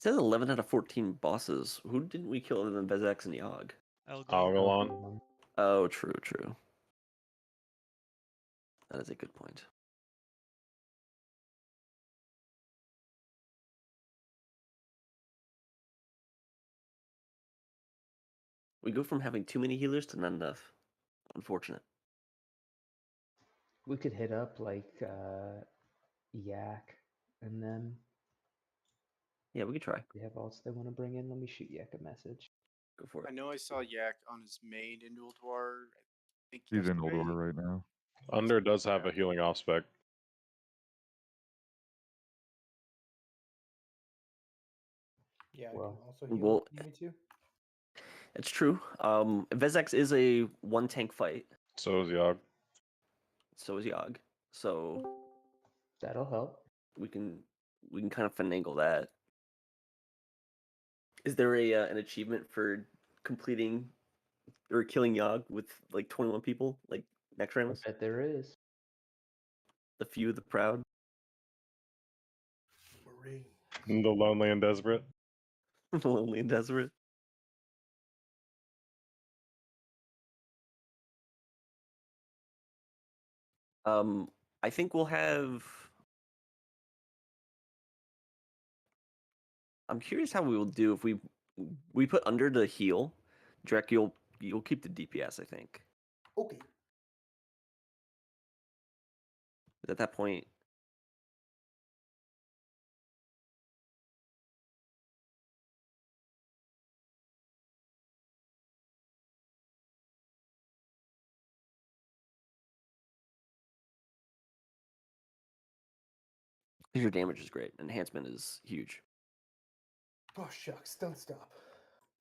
It says 11 out of 14 bosses. Who didn't we kill other than Vezex and Yogg? Algalon. Oh, true, true. That is a good point. We go from having too many healers to not enough. Unfortunate. We could hit up like Yak and then Yeah, we could try. we have alts they want to bring in. Let me shoot Yak a message. Go for I it. know I saw Yak on his main in Ulduar. I think He's in yesterday. Ulduar right now. Under does have a healing off spec. Yeah, I Well, can also heal well, if you need me to. It's true. Vezex is a one tank fight. So is Yogg. So is Yogg. So that'll help. we can kind of finagle that. Is there an achievement for completing or killing Yogg with like 21 people, like next I round? bet there is. The few, the proud, Marie. The lonely and desperate. the lonely and desperate. I think we'll have. I'm curious how we will do if we put under the heal. Drek, you'll keep the DPS, I think. Okay. At that point, your damage is great. Enhancement is huge. Oh shucks, don't stop.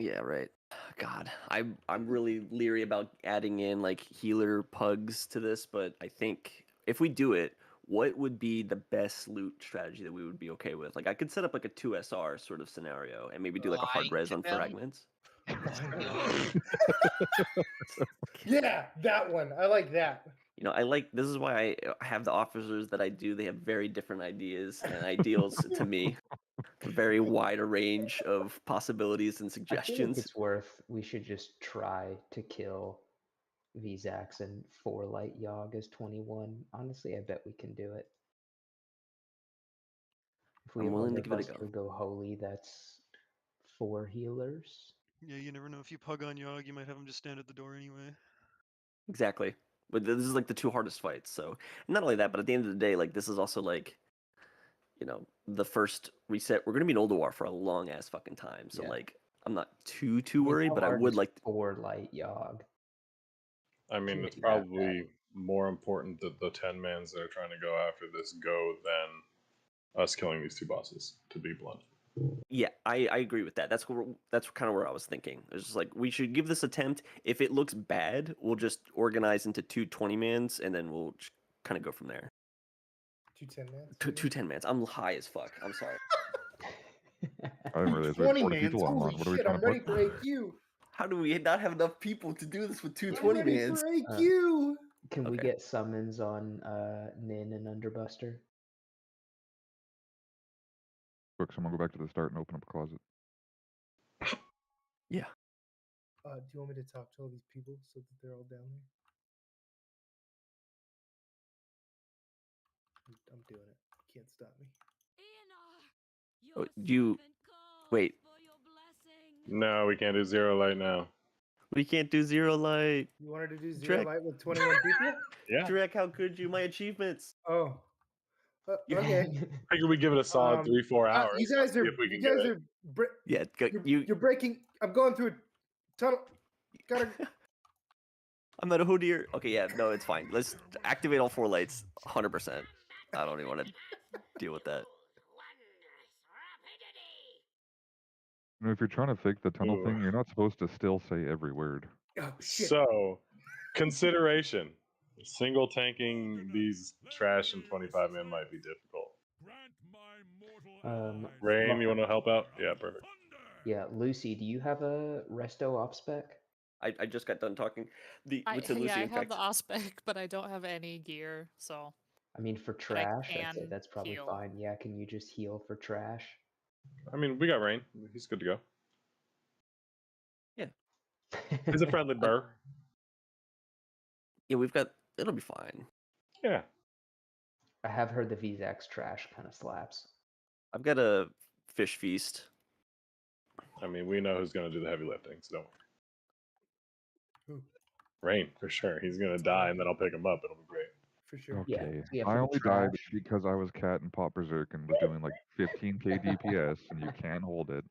Yeah, right. God, I'm really leery about adding in like healer pugs to this, but I think if we do it, what would be the best loot strategy that we would be okay with? Like I could set up like a 2 SR sort of scenario and maybe do like a hard res on fragments. Yeah, that one. I like that. You know, this is why I have the officers that I do. They have very different ideas and ideals to me. A very wide range of possibilities and I feel like suggestions. it's worth. We should just try to kill Vzax and 4 light Yogg as 21. Honestly, I bet we can do it. If we I'm have willing to give it a Underbuster go. go holy, that's 4 healers. Yeah, you never know. If you pug on Yogg, you might have him just stand at the door anyway. Exactly. But this is like the two hardest fights. So not only that, but at the end of the day, like this is also like, you know, the first reset. We're gonna be in Ulduar for a long ass fucking time. So Yeah. like, I'm not too I mean, worried, how but I hard would is like. 4 light Yogg. I mean, Can't it's be that bad. probably more important that the 10 mans that are trying to go after this go than us killing these two bosses, to be blunt. Yeah, I agree with that. That's kind of where I was thinking. It's just like we should give this attempt. If it looks bad, we'll just organize into 2 20-mans and then we'll kind of go from there. 2 10-mans. 2 10-mans. I'm high as fuck. I'm sorry. I didn't realize we had 20 40 mans. people Holy online. What are we shit, trying I'm to ready put? for AQ. How do we not have enough people to do this with 2 I'm ready 20-mans? for AQ. Can we Okay. get summons on Nin and Underbuster? Quick, someone go back to the start and open up a closet. Yeah. Do you want me to talk to all these people so that they're all down there? I'm doing it. You can't stop me. Oh, wait. No, we can't do zero light now. We can't do zero light. You wanted to do zero Drek. light with 21 people? Yeah. Drek, how could you? My achievements. Oh. Okay. Figure we give it a solid 3-4 hours. You guys are. See if we You can guys get it. are. Yeah, You're breaking. I'm going through a tunnel. Gotta. I'm at a hoodier. Okay, yeah, no, it's fine. Let's activate all 4 lights. 100%. I don't even want to deal with that. You know, if you're trying to fake the tunnel Ooh. thing, you're not supposed to still say every word. Oh shit. So, consideration. Single tanking these trash and 25 men might be difficult. Rain, you want to help out? Yeah, perfect. Yeah, Lucy, do you have a resto op spec? I just got done talking. What's Lucy, yeah, I in have fact? the Ospec, but I don't have any gear, so. I mean, for But I trash, can that's probably heal. fine. Yeah, can you just heal for trash? I mean, we got Rain. He's good to go. Yeah. He's a friendly burr. Yeah, we've got. It'll be fine. Yeah. I have heard the Vzax trash kind of slaps. I've got a fish feast. I mean, we know who's going to do the heavy lifting, so don't worry. Who? Rain, for sure. He's going to die, and then I'll pick him up. It'll be great. For sure. Yeah, Okay. so yeah, I for the only died trash- because I was cat and Pop Berserk and was doing like 15k DPS, and you can't hold it.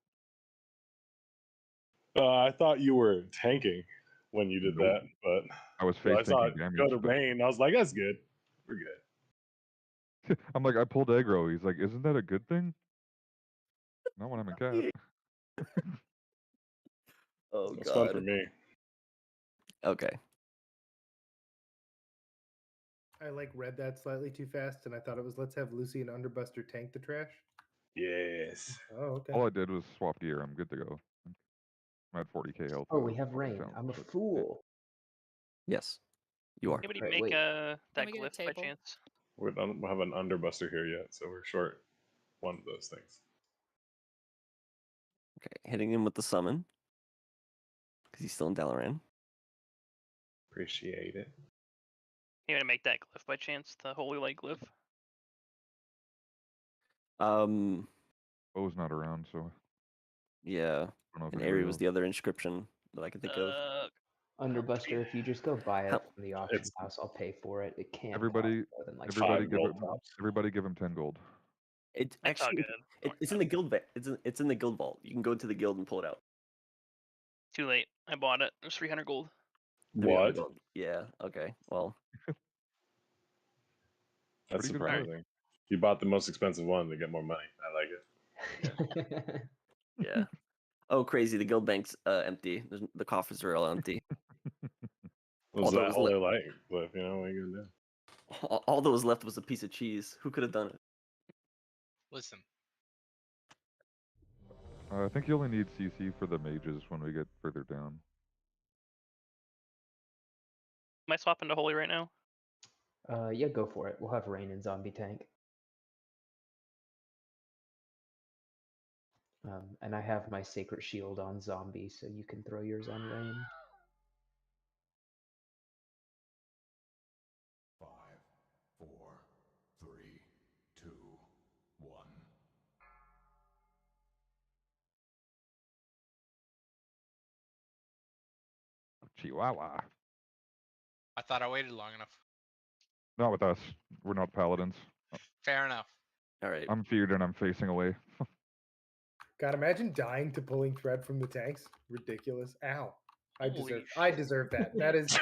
I thought you were tanking when you did Nope. that, but I was I face saw tanking it damage. go to but- Rain. I was like, that's good. We're good. I'm like, I pulled aggro. He's like, isn't that a good thing? Not when I'm a cat. Oh It's fun for god. me. Okay. I like read that slightly too fast, and I thought it was let's have Lucy and Underbuster tank the trash. Yes. Oh, okay. All I did was swap gear. I'm good to go. I'm at 40k health. Oh, now, we have what I Rain. found, I'm a but- fool. Yes, you are. Anybody Right, make wait. that we get a glyph by table? chance? We don't have an underbuster here yet, so we're short one of those things. Okay, hitting him with the summon because he's still in Dalaran. Appreciate it. Anybody make that glyph by chance? The holy light glyph? Bo's not around, so Yeah, I don't know if and anybody Aerie was else- the other inscription that I could think of. Underbuster, if you just go buy it How- from the auction It's- house, I'll pay for it. It can't Everybody- cost more than like Everybody 5 give gold him. tops. Everybody give him 10 gold. It's That's all actually good. Don't worry it's in about the guild it's in the guild vault. You can go to the guild and pull it out. it. Too late. I bought it. It was 300 gold. 300 What? gold. Yeah. Okay. Well, That's Pretty good price. surprising. You bought the most expensive one to get more money. I like it. yeah. Oh, crazy! The guild bank's empty. The coffers are all empty. Was Although it that was holy light glyph? You know what are you gonna do? All that was left was a piece of cheese. Who could have done it? Listen, I think you only need CC for the mages when we get further down. Am I swapping to holy right now? Yeah, go for it. We'll have Rain and Zombie Tank. And I have my Sacred Shield on Zombie, so you can throw yours on Rain. 5, 4, 3, 2, 1. Chihuahua. I thought I waited long enough. Not with us. We're not paladins. Fair enough. All right. I'm feared and I'm facing away. God, imagine dying to pulling thread from the tanks. Ridiculous. Ow. Holy I deserve that. That is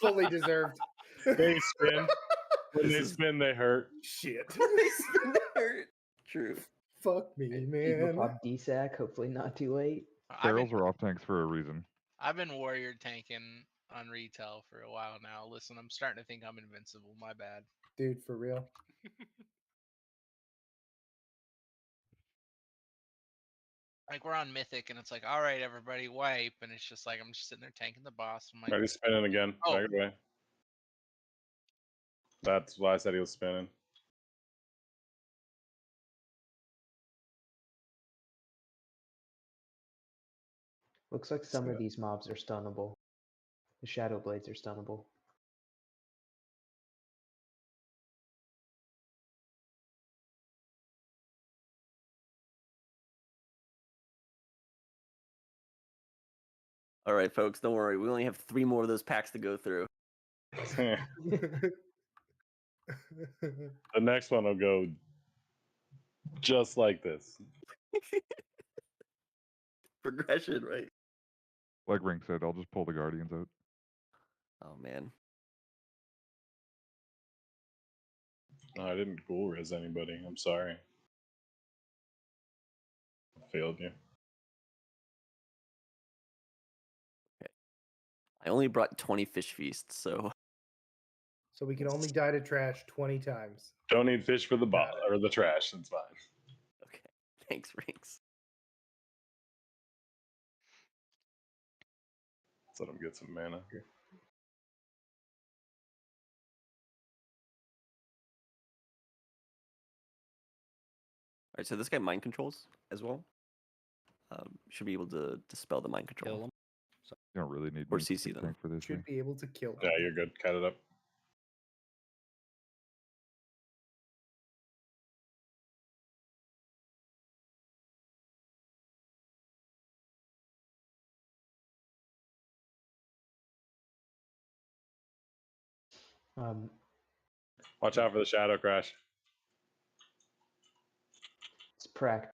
fully deserved. They spin. When they This is- spin, they hurt. Shit. True. Fuck me, Eagle man. Pop DSAC, hopefully not too late. Barrels are off tanks for a reason. I've been warrior tanking on retail for a while now. Listen, I'm starting to think I'm invincible. My bad. Dude, for real. Like we're on Mythic, and it's like, all right, everybody, wipe, and it's just like I'm just sitting there tanking the boss. I'm like, Alright, he's spinning again. Oh. Back away. That's why I said he was spinning. Looks like some See of that. these mobs are stunnable. The Shadow Blades are stunnable. All right, folks, don't worry. We only have 3 more of those packs to go through. The next one will go just like this. Progression, right? Like Rink said, I'll just pull the Guardians out. Oh man. No, I didn't ghoul res anybody. I'm sorry. I failed you. I only brought 20 fish feasts, so So we can only die to trash 20 times. Don't need fish for the Got bot or the trash. It's fine. okay. Thanks, Rinks. Let's let him get some mana here. All right, so this guy mind controls. as well. Should be able to dispel the mind control. Kill them. You don't really need Or me to CC be them. tank for this. Should be able to kill them. Yeah, you're good. Cut it up. Watch out for the shadow crash. It's practice.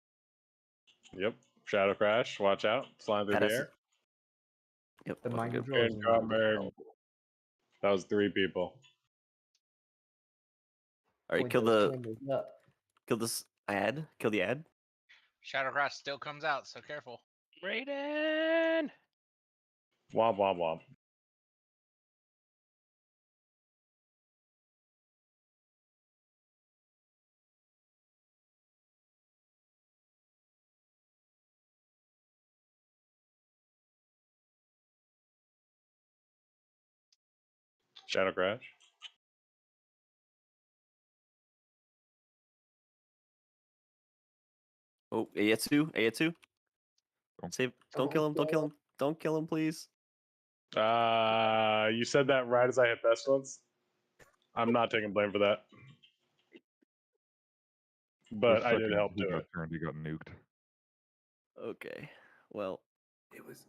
Yep. Shadow crash. Watch out. Flying through That the has to- air. Yep. The wasn't mind good. control is not Incoming. That was 3 people. All right, Point kill those the cameras up. kill this ad. Kill the ad. Shadow Cross still comes out, so careful. Raiden! Womp womp womp. Shadow crash. Oh, Ayatsu. Ayatsu. Don't- Save. Don't kill him. Don't kill him. Don't kill him, please. You said that right as I hit pestilence. I'm not taking blame for that. But For a I did second, help he do got it. turned. He got nuked. Okay. Well, It was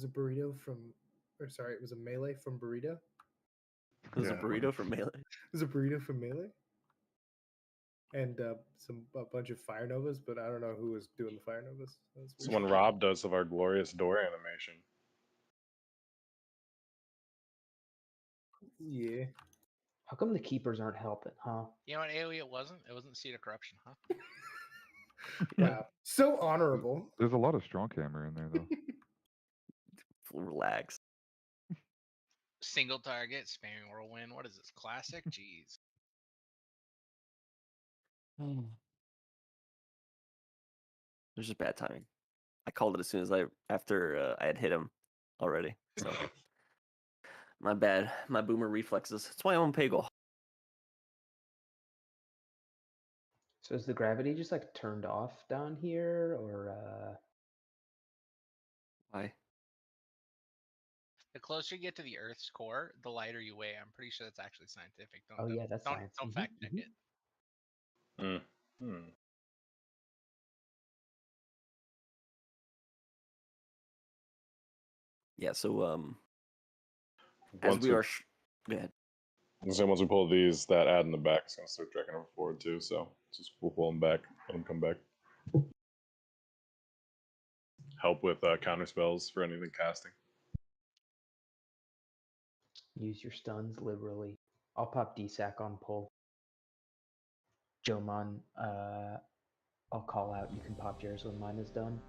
a burrito from, or sorry, it was a melee from burrito. it was a Yeah. burrito from Melee. It was a burrito from melee. And a bunch of fire novas, but I don't know who was doing the fire novas. That's weird. Someone robbed us of our glorious door animation. Yeah. How come the keepers aren't helping, huh? You know what, AoE it wasn't? It wasn't Seed of Corruption, huh? Yeah. Wow. So honorable. There's a lot of strong hammer in there though. Relax. Single target, spamming whirlwind. What is this? Classic? Jeez. There's just bad timing. I called it as soon as after I had hit him already. So my bad. My boomer reflexes. That's why I'm on Pagel. So is the gravity just like turned off down here, or Why? The closer you get to the Earth's core, the lighter you weigh. I'm pretty sure that's actually scientific. Oh yeah, that's don't, science. Don't Mhm, fact check mhm. it. Yeah. So as Once we are. Go ahead. once we pull these, that ad in the back is gonna start tracking them forward too. So just we'll pull them back. Let them come back. Help with counter spells for anything casting. Use your stuns liberally. I'll pop DSAC on pull. Jomon, I'll call out. You can pop yours when mine is done.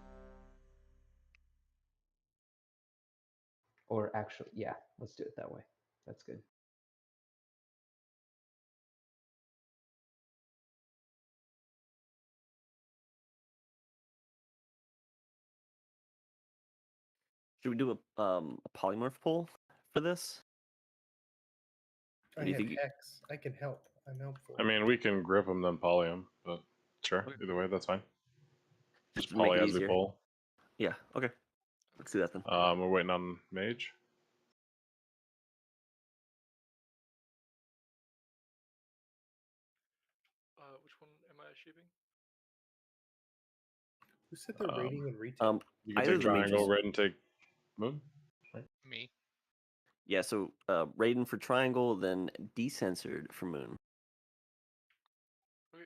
Or actually, yeah, let's do it that way. That's good. Should we do a polymorph pull for this? Or I do you have think? Hex. I can help. I'm helpful. I mean, we can grip them then poly them, but sure, Okay. either way, that's fine. Just Just to make poly it as we easier. pull. Yeah. Okay. Let's do that then. We're waiting on mage. Which one am I shaping? Who said they're Um, rating and retail? You can Either take the mages. triangle, red, and take moon. Me. Yeah. So Raiden for triangle, then decensored for moon. Okay.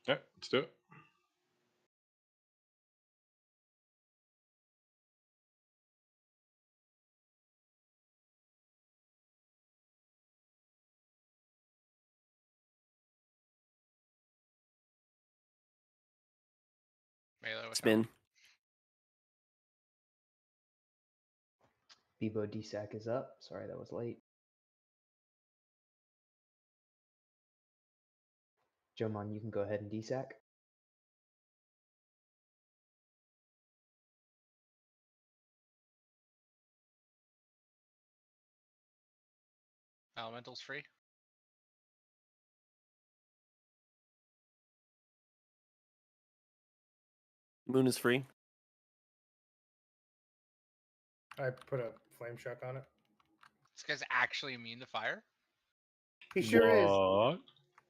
Yeah, let's do it. Melee, watch Spin. Bebo DSAC is up. Sorry that was late. Jomon, you can go ahead and DSAC. Elemental's free. Moon is free. I put a flame shock on it. This guy's actually immune to fire. He sure is. What?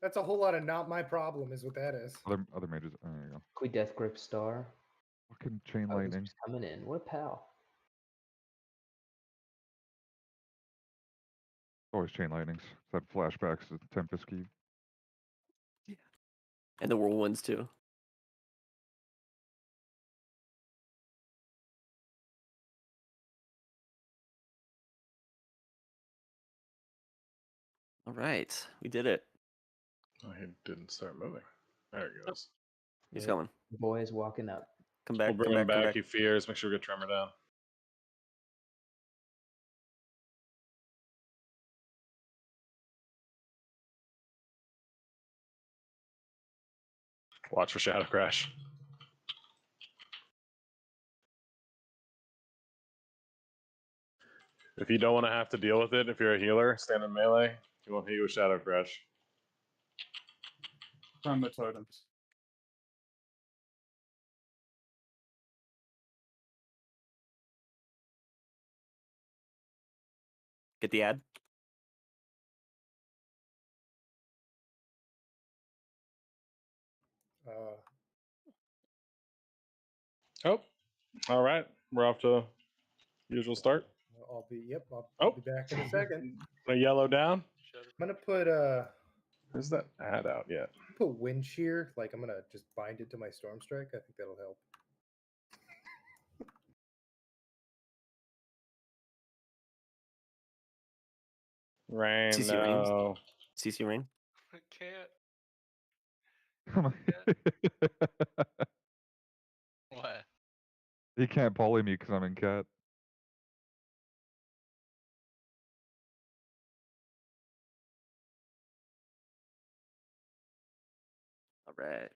That's a whole lot of not my problem, is what that is. Other mages. Oh, there you go. Quick Death Grip Star. Fucking chain Oh, he's lightning. just coming in. What a pal. Always chain lightnings. That flashbacks to Tempest Keep. And the whirlwinds too. All right, we did it. Oh, he didn't start moving. There he goes. He's Yep. coming. The boy is walking up. Come We'll back. bring Come him back. Come back. back. He fears. Make sure we get Tremor down. Watch for Shadow Crash. If you don't want to have to deal with it, if you're a healer, stand in melee. You won't hit you with Shadow Crash. From the totems. Get the ad. Oh, all right. We're off to usual start. I'll be I'll Oh. be back in a second. A yellow down. I'm gonna put Where's that ad out yet? put wind shear. Like I'm gonna just bind it to my storm strike. I think that'll help. Rain. CC No. CC Rain. I can't. Come on. What? He can't poly me because I'm in cat. All right.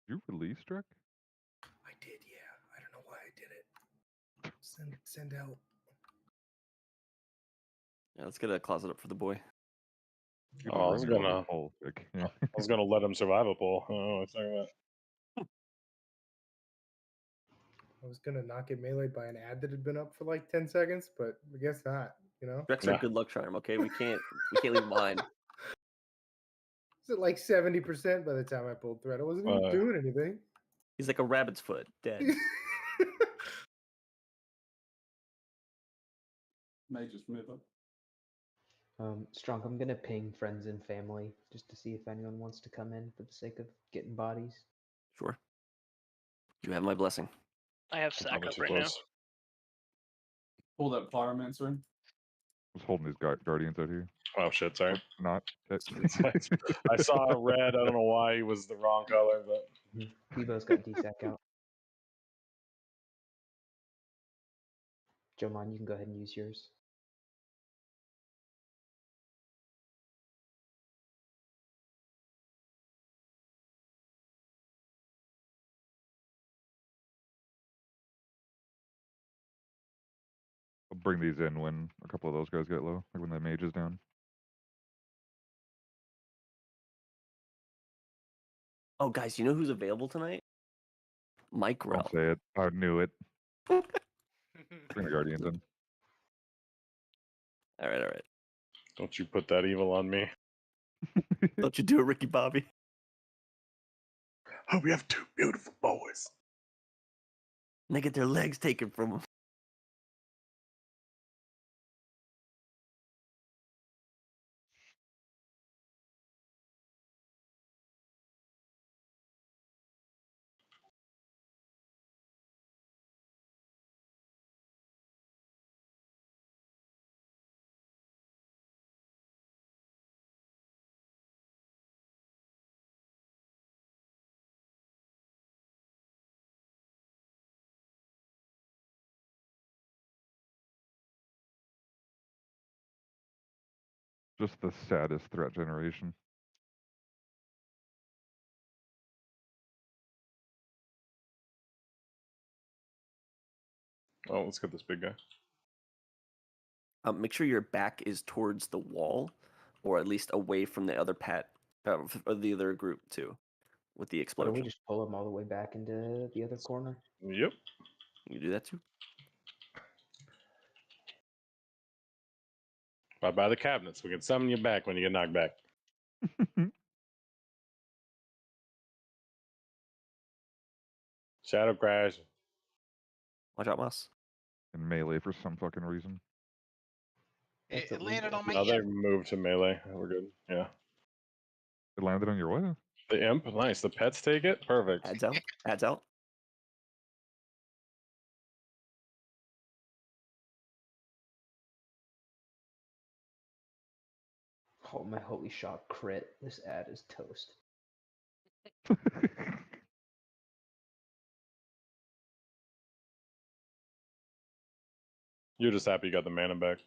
You release Drek? I did, yeah. I don't know why I did it. Send help. Yeah, let's get a closet up for the boy. Oh, I was gonna. Yeah. I was gonna let him survive a pull. Oh, what's talking about? I was gonna knock it melee by an ad that had been up for like 10 seconds, but I guess not. You know, Drek's our good luck charm. Okay, we can't leave him behind. it's at like 70% by the time I pulled thread. I wasn't even doing anything. He's like a rabbit's foot, dead. May just move up. Strong, I'm gonna ping friends and family just to see if anyone wants to come in for the sake of getting bodies. Sure. You have my blessing. I have sack up right now. Pull that Pyromancer in. I was holding these guardians out here. Oh shit! Sorry. Not. I saw red. I don't know why he was the wrong color, but Bebo's got DSAC out. Jomon, you can go ahead and use yours. I'll bring these in when a couple of those guys get low, like when the mage is down. Oh, guys, you know who's available tonight? Mike Don't Rell. say it. I knew it. Bring the guardians in. All right, all right. don't you put that evil on me. Don't you do it, Ricky Bobby. Oh, we have two beautiful boys. And they get their legs taken from them. Just the saddest threat generation. Oh, let's get this big guy. Make sure your back is towards the wall, or at least away from the other or the other group too, with the Why explosion. don't we just pull him all the way back into the other corner? Yep. You do that too. Bye bye the cabinets. We can summon you back when you get knocked back. Shadow Crash. Watch out, Moss. In melee for some fucking reason. That's It landed illegal. on my No, they imp. moved to melee. We're good. Yeah. It landed on your what? The imp, nice. The pets take it. Perfect. Adds out. Adds out. Oh, my holy shot crit. This ad is toast. You're just happy you got the mana back.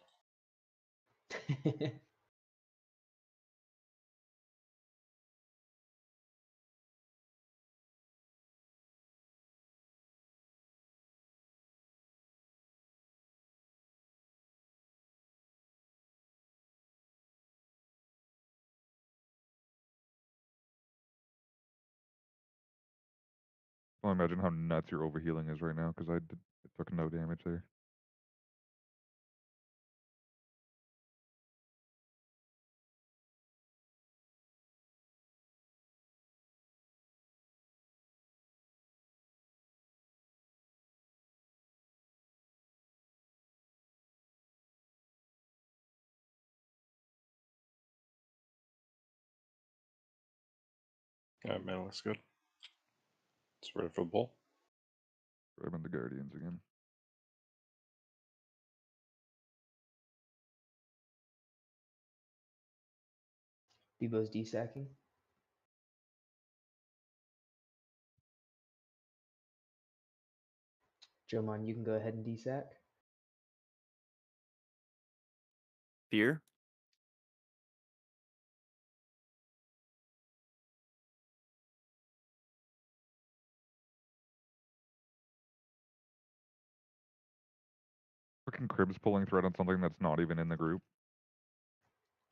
I imagine how nuts your overhealing is right now because I took no damage there. Yeah, mana looks good. It's ready for the pull. Grabbing the Guardians again. Bebo's desacking. Jomon, you can go ahead and desack. Fear. Fucking Crib's pulling thread on something that's not even in the group.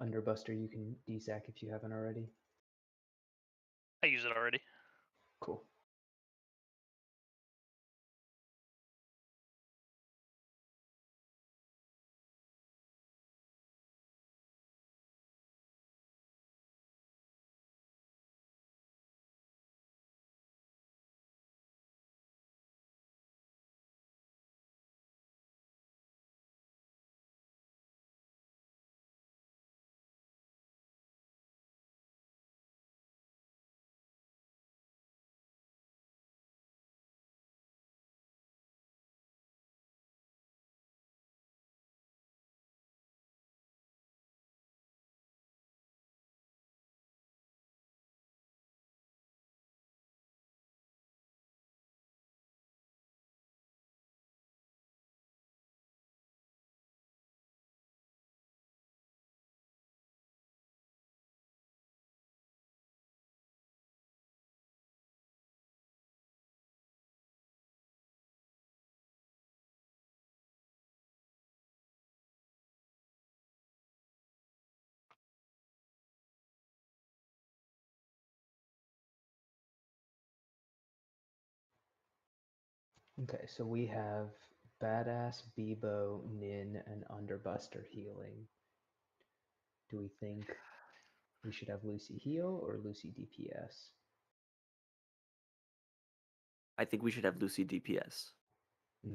Underbuster, you can desack if you haven't already. I use it already. Cool. Okay, so we have Badass, Bebo, Nin, and Underbuster healing. Do we think we should have Lucy heal or Lucy DPS? I think we should have Lucy DPS.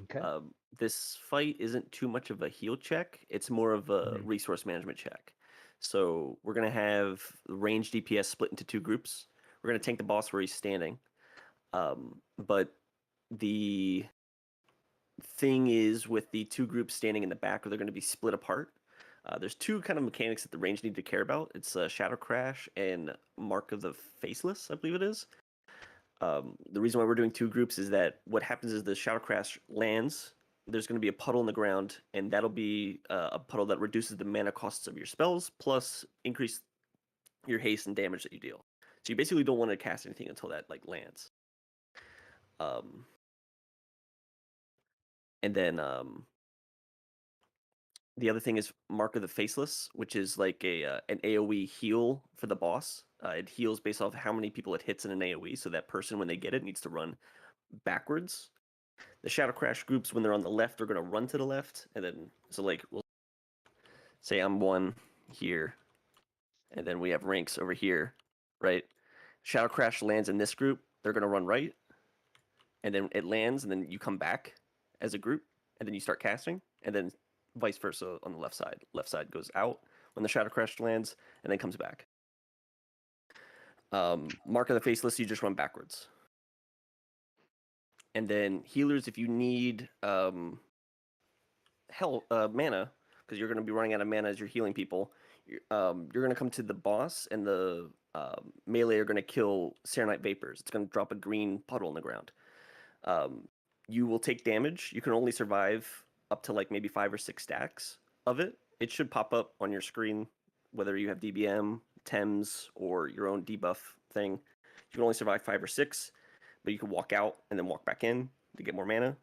Okay. This fight isn't too much of a heal check. It's more of a resource management check. So we're going to have range DPS split into two groups. We're going to tank the boss where he's standing. But the thing is with the two groups standing in the back, they're going to be split apart. There's two kind of mechanics that the range need to care about. It's Shadow Crash and Mark of the Faceless, I believe it is. The reason why we're doing two groups is that what happens is the Shadow Crash lands, there's going to be a puddle in the ground, and that'll be a puddle that reduces the mana costs of your spells, plus increase your haste and damage that you deal. So you basically don't want to cast anything until that lands. And then the other thing is Mark of the Faceless, which is like an AoE heal for the boss. It heals based off how many people it hits in an AoE, so that person, when they get it, needs to run backwards. The Shadow Crash groups, when they're on the left, are going to run to the left. And then, so like, we'll say I'm one here, and then we have ranks over here, right? Shadow Crash lands in this group, they're going to run right. And then it lands, and then you come back as a group, and then you start casting, and then vice versa on the left side. Left side goes out when the Shadow Crash lands, and then comes back. Mark of the Faceless, you just run backwards. And then healers, if you need mana, because you're going to be running out of mana as you're healing people, you're going to come to the boss, and the melee are going to kill Serenite Vapors. It's going to drop a green puddle in the ground. You will take damage. You can only survive up to like maybe 5 or 6 stacks of it. It should pop up on your screen, whether you have DBM, TEMS, or your own debuff thing. You can only survive 5 or 6, but you can walk out and then walk back in to get more mana.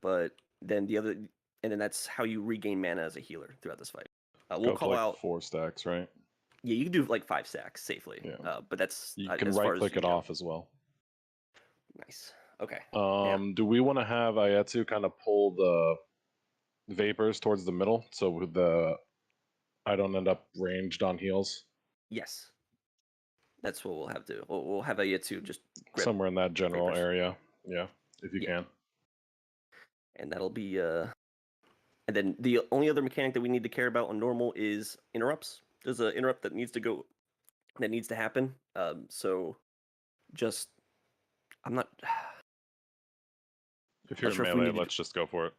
But then and then that's how you regain mana as a healer throughout this fight. We'll call like out 4 stacks, right? Yeah, you can do like 5 stacks safely. Yeah. But that's You can as far right as click you it go. off as well. Nice. Okay. Do we want to have Ayetsu kind of pull the vapors towards the middle so I don't end up ranged on heals? Yes. That's what we'll have to. We'll have Ayetsu just grab somewhere in that general vapors. area. Yeah, if you can. And that'll be and then the only other mechanic that we need to care about on normal is interrupts. There's an interrupt that needs to happen. So just I'm not If you're in sure if we melee, need let's just go for it.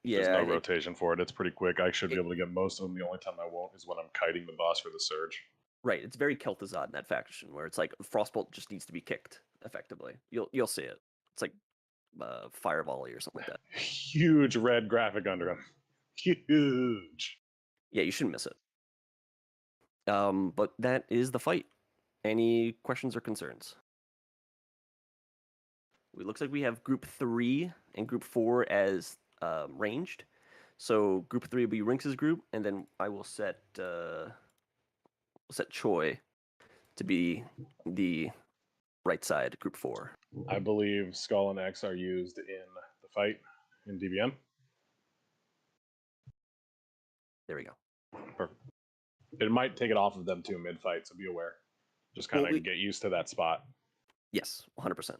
Yeah, There's no rotation for it. It's pretty quick. I should be able to get most of them. The only time I won't is when I'm kiting the boss for the surge. Right, it's very Kel'Thuzad in that faction, where it's like Frostbolt just needs to be kicked effectively. You'll see it. It's like Fire Volley or something like that. Huge red graphic under him. Huge. Yeah, you shouldn't miss it. But that is the fight. Any questions or concerns? It looks like we have Group 3 and Group 4 as ranged. So Group 3 will be Rinx's group, and then I will set Choi to be the right side, Group 4. I believe Skull and X are used in the fight in DBM. There we go. Perfect. It might take it off of them too mid-fight, so be aware. Just kind of get used to that spot. Yes, 100%. Can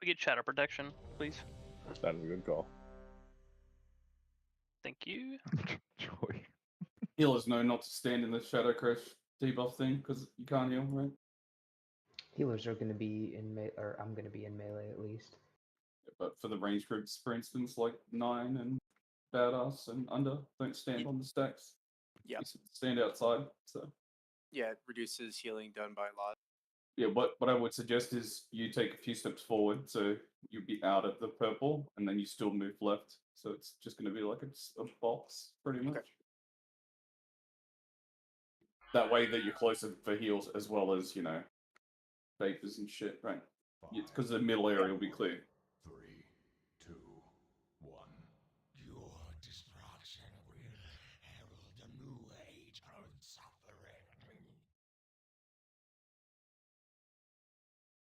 we get shadow protection, please? That's a good call. Thank you. Joy. Healers know not to stand in the Shadow Crash debuff thing because you can't heal, right? Healers are going to be in melee, or I'm going to be in melee at least. But for the range groups, for instance, like 9 and Badass and Under, don't stand on the stacks. Yeah. You stand outside. So Yeah, it reduces healing done by a lot. yeah, what I would suggest is you take a few steps forward, so you'll be out at the purple, and then you still move left. So it's just going to be like a box, pretty much. Okay. That way that you're closer for heals as well as, you know, vapors and shit, right? Because the middle area will be clear. 3, 2, 1. Your destruction will herald a new age of suffering.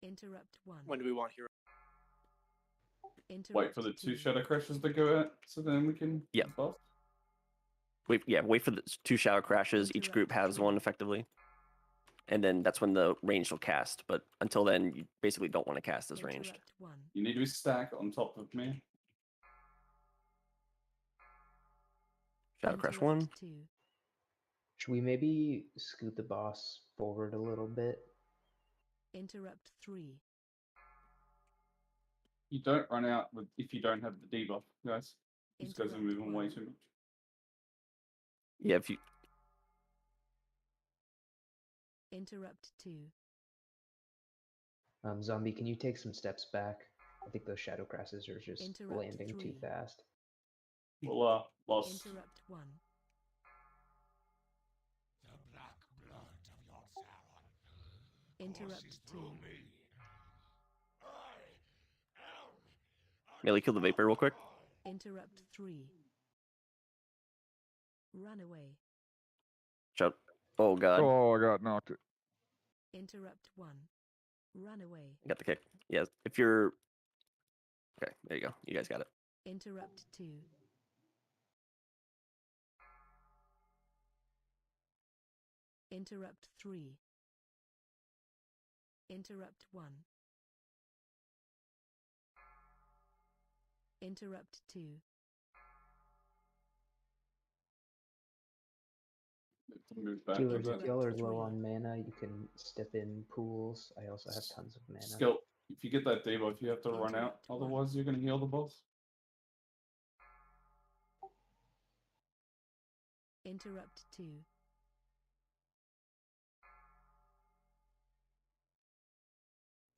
Interrupt 1. When do we want hero? Wait for the 2 Shadow Crashes to go out, so then we can buff. Wait for the 2 Shadow Crashes. Each group has one effectively. And then that's when the ranged will cast. But until then, you basically don't want to cast as ranged. You need to be stacked on top of me. Shadow Crash 1. Should we maybe scoot the boss forward a little bit? Interrupt 3. You don't run out if you don't have the debuff, guys. These guys are moving way too much. Yeah, if you... Interrupt 2. Zombie, can you take some steps back? I think those Shadow Crashes are just landing too fast. Well, lost. Interrupt 1. The black blood of your Sauron Interrupt 2. Melee, kill the Vapor real quick. Interrupt 3. Run away. Shout. Oh god. Oh, I got knocked. Interrupt 1. Run away. Got the kick. Yeah, if you're... Okay, there you go. You guys got it. Interrupt 2. Interrupt 3. Interrupt 1. Interrupt 2. Move back Healers, into if y'all are low Three. on mana, you can step in pools. I also have tons of mana. Skill. If you get that debuff, you have to run out. Interrupt one. Otherwise, you're going to heal the boss. Interrupt 2.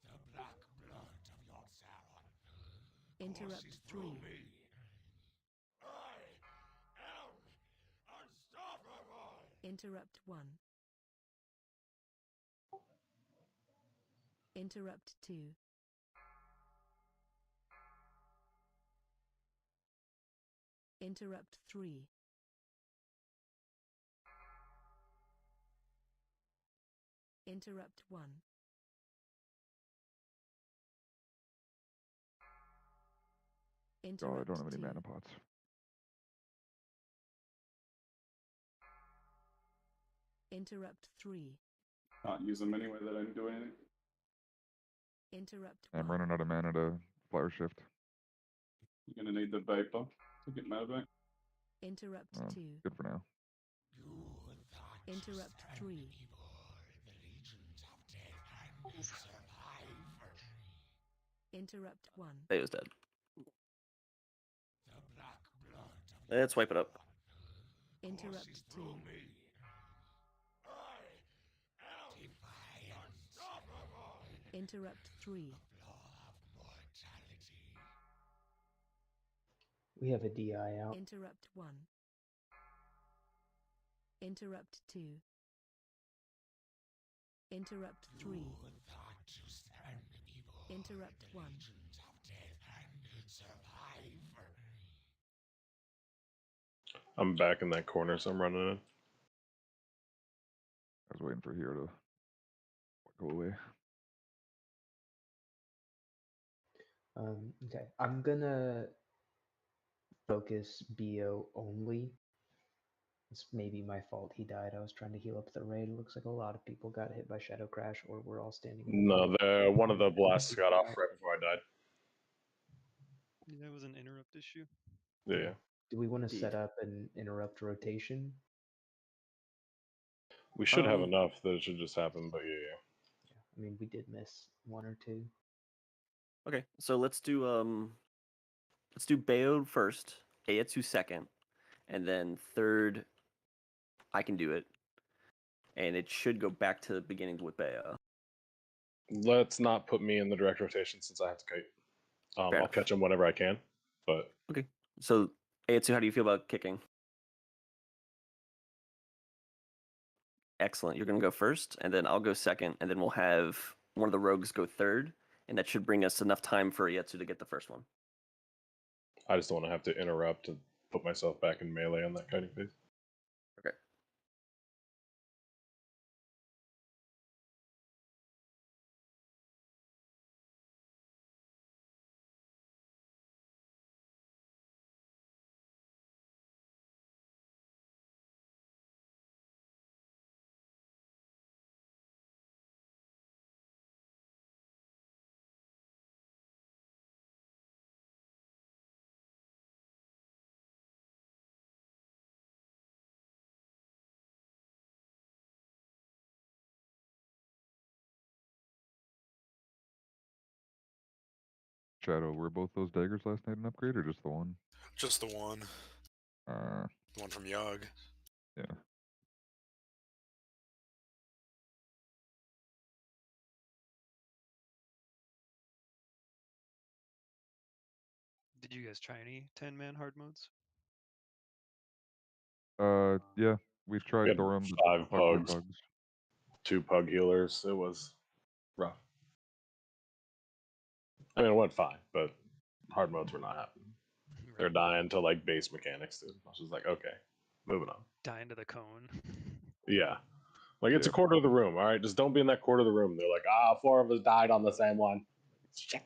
The black blood of your Sauron Interrupt courses through 3. me. I am unstoppable. Interrupt 1. Interrupt 2. Interrupt 3. Interrupt 1. Oh, I Interrupt don't have any 2. mana pots. Interrupt 3. Can't use them anyway, they don't do anything. Interrupt I'm 1. running out of mana to flower shift. You're going to need the Vapor to get mana back. Interrupt Oh, 2. good for now. You thought to Interrupt stand 3. before the legions of death and survive. Interrupt 1. They was dead. The black blood of Let's wipe it up. Interrupt courses 2. through me. I am unstoppable. Interrupt 3. Law of mortality. We have a DI out. Interrupt 1. Interrupt 2. Interrupt 3. You thought to stand before Interrupt the 1. legions of death and survive. I'm back in that corner, so I'm running in. I was waiting for here to go away. Okay, I'm gonna focus BO only. It's maybe my fault he died. I was trying to heal up the raid. It looks like a lot of people got hit by Shadow Crash, or we're all standing in the No, pool. one of the blasts got off right before I died. Yeah, it was an interrupt issue. Yeah. Do we want to Indeed. set up an interrupt rotation? We should have enough that it should just happen, but yeah. I mean, we did miss one or two. Okay, so let's do Bayo first, Ayatsu second, and then third I can do it. And it should go back to the beginning with Bayo. Let's not put me in the direct rotation since I have to kite. I'll enough. catch him whenever I can, but Okay. So Ayatsu, how do you feel about kicking? Excellent. You're gonna go first, and then I'll go second, and then we'll have one of the rogues go third, and that should bring us enough time for Ayatsu to get the first one. I just don't want to have to interrupt and put myself back in melee on that kiting phase. Okay. Shadow, were both those daggers last night an upgrade or just the one? Just the one. Uh, The one from Yogg. yeah. Did you guys try any 10-man hard modes? Yeah, we've tried We had Thorum, but 5 pugs are pugs, pugs. 2 pug healers. It was rough. I mean, it went fine, but hard modes were not happening. They're dying to like base mechanics, dude. I was just like, okay, moving on. Dying to the cone. Yeah. Like it's a quarter of the room, all right? Just don't be in that quarter of the room. They're like, 4 of us died on the same one. Shit.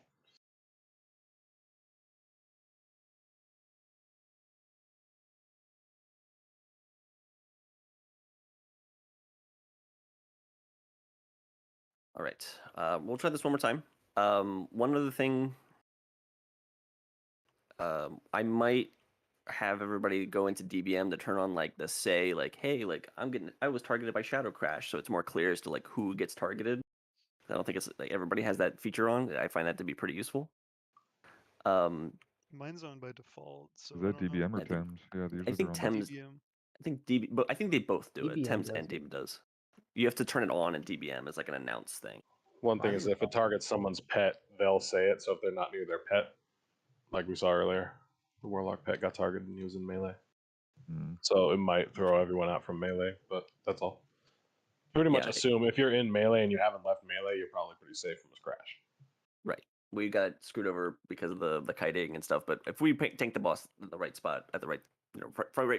All right. We'll try this one more time. One other thing. I might have everybody go into DBM to turn on like the say like, hey, like I was targeted by Shadow Crash, so it's more clear as to like who gets targeted. I don't think it's like everybody has that feature on. I find that to be pretty useful. Mine's on by default. So Is that I don't know. DBM or Thames? Yeah, I usually think they're on Thames. DBM. I think DB, but I think they both do it. DBM Thames does and it. DB does. You have to turn it on in DBM as like an announce thing. One thing Mine is was if it targets someone's pet, they'll say it. So if they're not near their pet, like we saw earlier, the Warlock pet got targeted and he was in melee. So it might throw everyone out from melee, but that's all. Pretty much Yeah. assume if you're in melee and you haven't left melee, you're probably pretty safe from his crash. Right. We got screwed over because of the kiting and stuff, but if we tank the boss in the right spot at the right,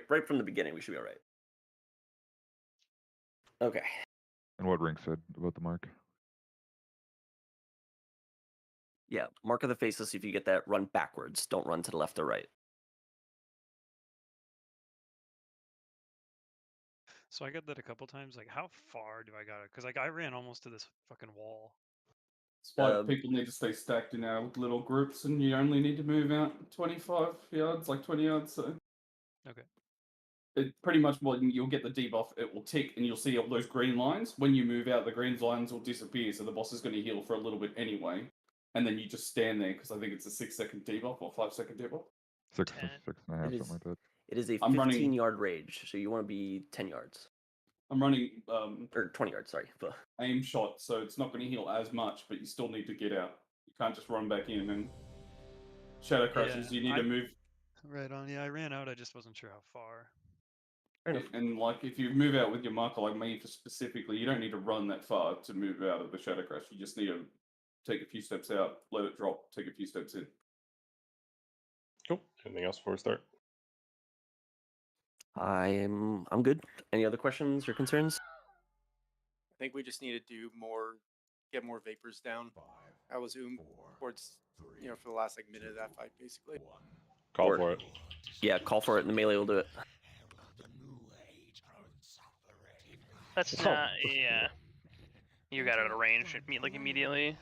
right from the beginning, we should be all right. Okay. And what Rink said about the mark. Yeah, mark of the faceless. If you get that, run backwards. Don't run to the left or right. So I got that a couple times. Like, how far do I got it? Because like I ran almost to this fucking wall. That's why people need to stay stacked in our little groups, and you only need to move out 25 yards, like 20 yards. So Okay. it pretty much you'll get the debuff. It will tick, and you'll see all those green lines. When you move out, the green lines will disappear. So the boss is going to heal for a little bit anyway, and then you just stand there because I think it's a 6-second debuff or 5-second debuff. 6.5, something like that. It is a I'm running- 15-yard rage, so you want to be 10 yards. I'm running or 20 yards. Sorry. aim shot, so it's not going to heal as much, but you still need to get out. You can't just run back in and shadow crashes. Yeah, you need to move. Right on. Yeah, I ran out. I just wasn't sure how far. And like if you move out with your marker like me specifically, you don't need to run that far to move out of the shadow crash. You just need to take a few steps out, let it drop, take a few steps in. Cool. Anything else before we start? I'm good. Any other questions or concerns? I think we just need to do more, get more vapors down. I was towards, for the last like minute of that fight, basically. Call for it. Yeah, call for it, and the melee will do it. That's not. Yeah. You got it at a range like immediately.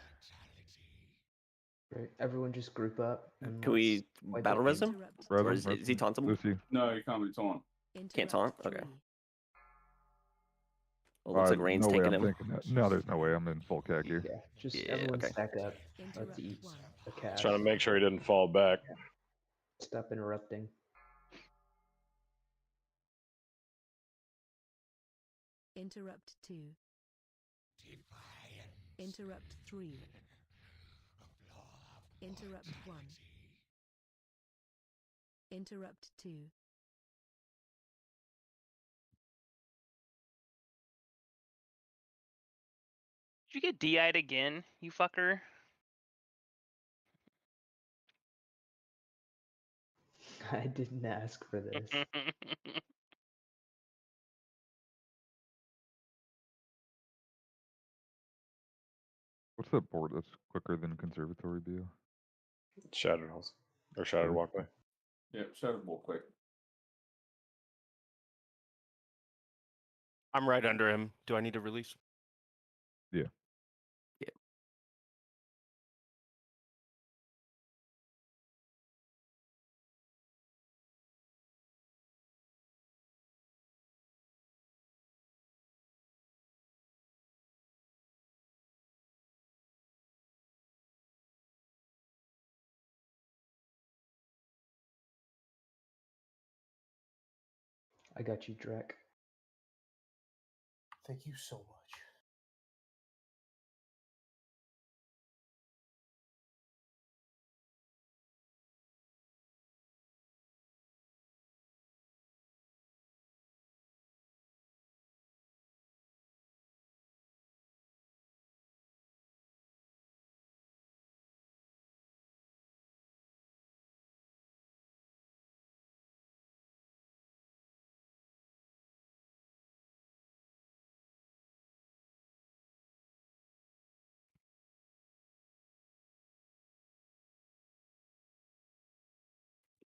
Great. Everyone just group up. And Can we wipe battle it. res him? Res Or him, is res he him. tauntable? Lucy. No, you can't be taunt. Can't taunt? Okay. Well, looks like Rain's no way taking I'm him. thinking that. No, there's no way. I'm in full CAC here. Yeah, just Yeah, everyone okay. stack up. Let's eat a cat. Trying to make sure he didn't fall back. Stop interrupting. Interrupt 2. Interrupt 3. Interrupt 1. Interrupt 2. Did you get DI'd again, you fucker? I didn't ask for this. What's that board that's quicker than Conservatory BO? Shattered House. Or Shattered Walkway. Yeah, shattered walkway. I'm right under him. Do I need to release? Yeah. I got you, Drek. Thank you so much.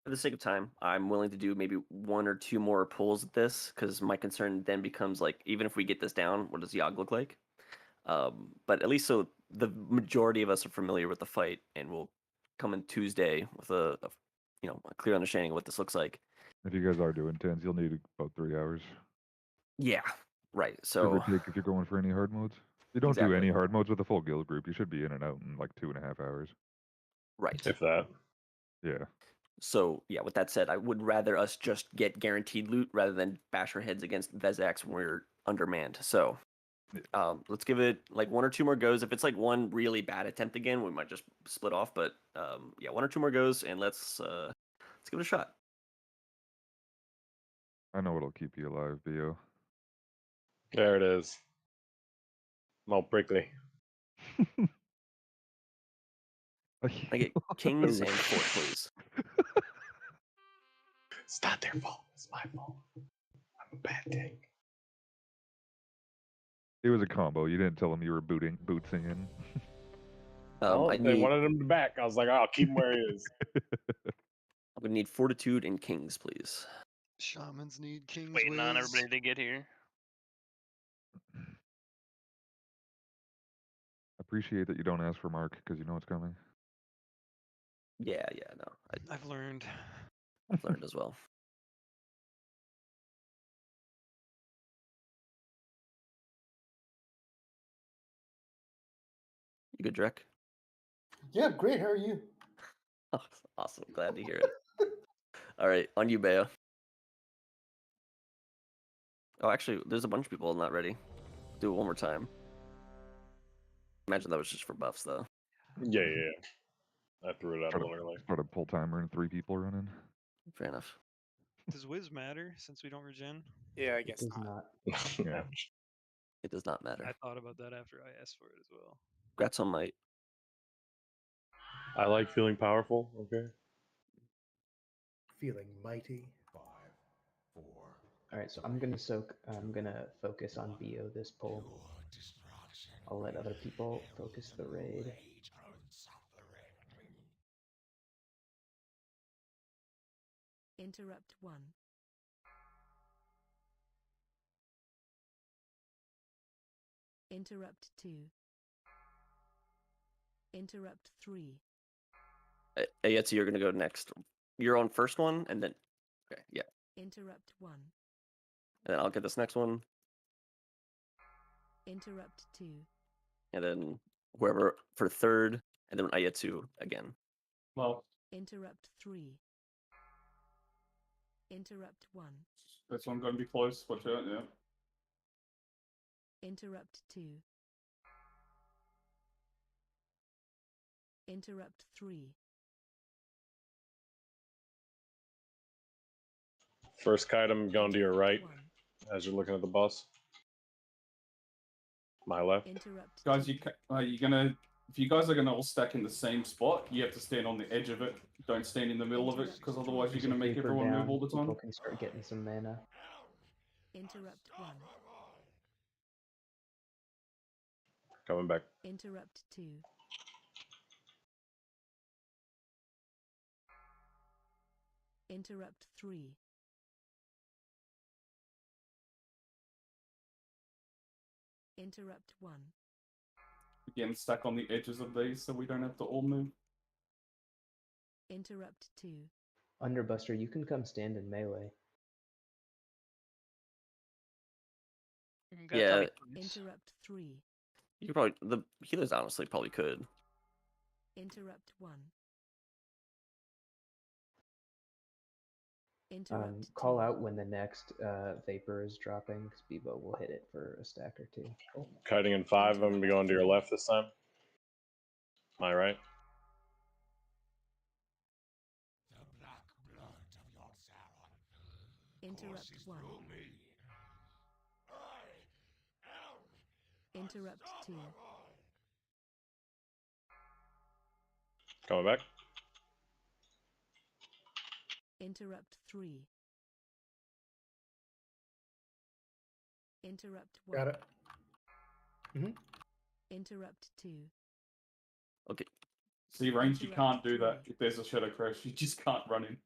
For the sake of time, I'm willing to do maybe 1 or 2 more pulls at this, because my concern then becomes like, even if we get this down, what does Yogg look like? But at least so the majority of us are familiar with the fight, and we'll come in Tuesday with a clear understanding of what this looks like. If you guys are doing 10s, you'll need about 3 hours. Yeah, right. Give or So take if you're going for any hard modes. You don't do Exactly. any hard modes with a full guild group. You should be in and out in like 2.5 hours. right. If that. Yeah. So yeah, with that said, I would rather us just get guaranteed loot rather than bash our heads against Vezax when we're undermanned. So let's give it like 1 or 2 more goes. If it's like one really bad attempt again, we might just split off. But yeah, 1 or 2 more goes, and let's give it a shot. I know what'll keep you alive, Bo. There it is. I'm all prickly. I get kings and fort, please. It's not their fault. It's my fault. I'm a bad king. It was a combo. You didn't tell him you were bootsing in. Oh, I they need, wanted him back. I was like, I'll keep him where he is. I'm gonna need fortitude and kings, please. Shamans need kings. Waiting on everybody to get here. Appreciate that you don't ask for Mark because you know it's coming. Yeah, no, I've learned. I've learned as well. You good, Drek? Yeah, great. How are you? Oh, awesome. Glad to hear it. All right, on you, Bea. Oh, actually, there's a bunch of people not ready. Do it one more time. Imagine that was just for buffs, though. Yeah. I threw it out a little early. Put a pull timer and 3 people running. Fair enough. Does Wiz matter since we don't regen? Yeah, I It guess does not. Yeah. It does not matter. I thought about that after I asked for it as well. Congrats on might. I like feeling powerful. Okay. Feeling mighty. All right, so I'm gonna focus on Bo this pull. I'll let other people focus the raid. Interrupt 1. Interrupt 2. Interrupt 3. Ayetsu, you're gonna go next. You're on first one, and then okay, yeah, Interrupt 1. and then I'll get this next one, Interrupt 2. and then whoever for third, and then Ayetsu again. Well, Interrupt 3. Interrupt 1. this one's going to be close. Watch out, yeah. Interrupt 2. Interrupt 3. First item going to your right as you're looking at the boss. My left. Interrupt. Guys, you're gonna. If you guys are gonna all stack in the same spot, you have to stand on the edge of it. Don't stand in the middle of it, because otherwise you're gonna make Reaper everyone down, move all the time. people can start getting some mana. Interrupt 1. Coming back. Interrupt 2. Interrupt 3. Interrupt 1. Again, stack on the edges of these so we don't have to all move. Interrupt 2. Underbuster, you can come stand in melee. Yeah, Interrupt 3. you could probably the healers honestly probably could. Interrupt 1. Interrupt Call out when the next vapor is dropping, because Bebo will hit it for a stack or 2. Kiting in 5. I'm going to be going to your left this time. My right. Interrupt 1. Interrupt 2. Coming back. Interrupt 3. Interrupt 1. Got it. Mm-hmm. Interrupt 2. Okay. See, range, you can't do that. If there's a shadow crash, you just can't run in.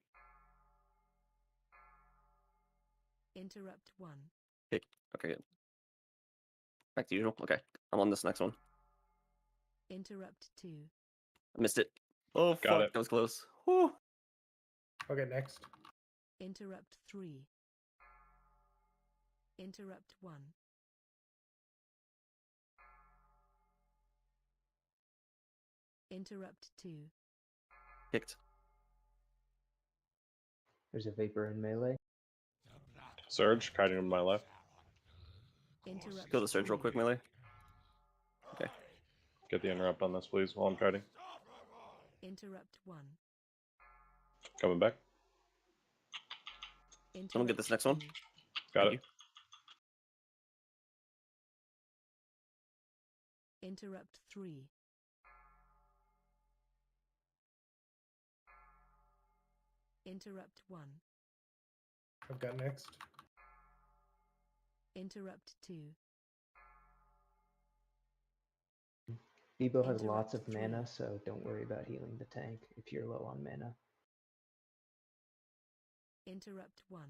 Interrupt 1. Okay, good. Back to usual. Okay, I'm on this next one. Interrupt 2. I missed it. Oh, Got fuck. it. That was close. Whew. Okay, next. Interrupt 3. Interrupt 1. Interrupt 2. Kicked. There's a Vapor in melee. Surge, kiting to my left. Interrupt Kill the surge real 3. quick, melee. Okay. Get the interrupt on this, please, while I'm kiting. Interrupt 1. Coming back. Someone get this next one. Got Thank it. Interrupt 3. Interrupt 1. I've got next. Interrupt 2. Bebo has lots of Interrupt mana, so don't worry about healing the tank if you're low on mana. Interrupt 1.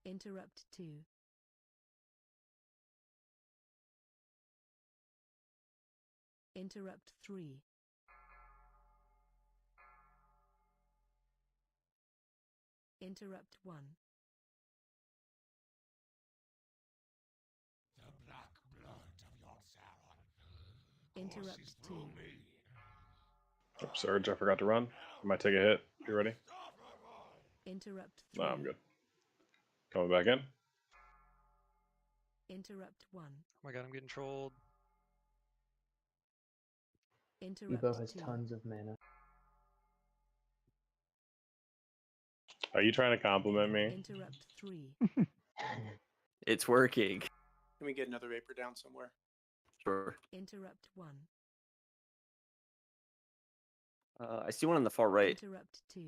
Interrupt 2. Interrupt 3. Interrupt 1. The black blood of your Sauron Interrupt courses 2. through me. Oh, Surge, I forgot to run. I might take a hit. You ready? Interrupt No, 3. I'm good. Coming back in. Interrupt 1. Oh my god, I'm getting trolled. Interrupt Bebo has 2. tons of mana. Are you trying to compliment me? Interrupt 3. It's working. Can we get another Vapor down somewhere? Sure. Interrupt 1. I see one on the far right. Interrupt 2.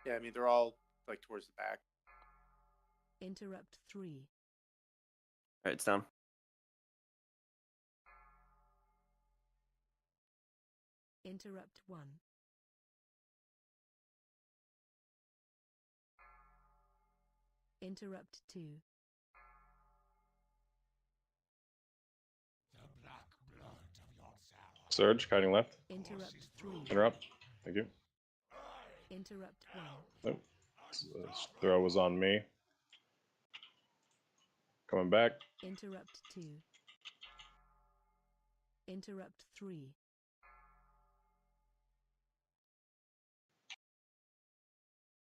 Yeah, I mean, they're all like towards the back. Interrupt 3. All right, it's down. Interrupt 1. Interrupt 2. The black blood of your Sauron Surge, kiting left. Interrupt 3. Interrupt. Thank you. Interrupt 1. Nope. This throw was on me. Coming back. Interrupt 2. Interrupt 3.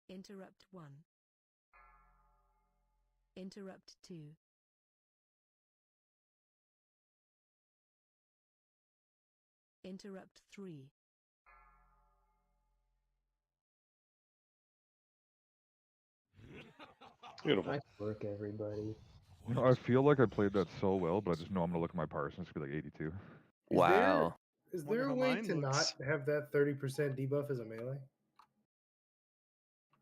Interrupt 1. Interrupt 2. Interrupt 3. Beautiful. Nice work, everybody. You know, I feel like I played that so well, but I just know I'm gonna look at my power sense and be like 82. Wow. Is Wonder there a how way mine to not looks. have that 30% debuff as a melee?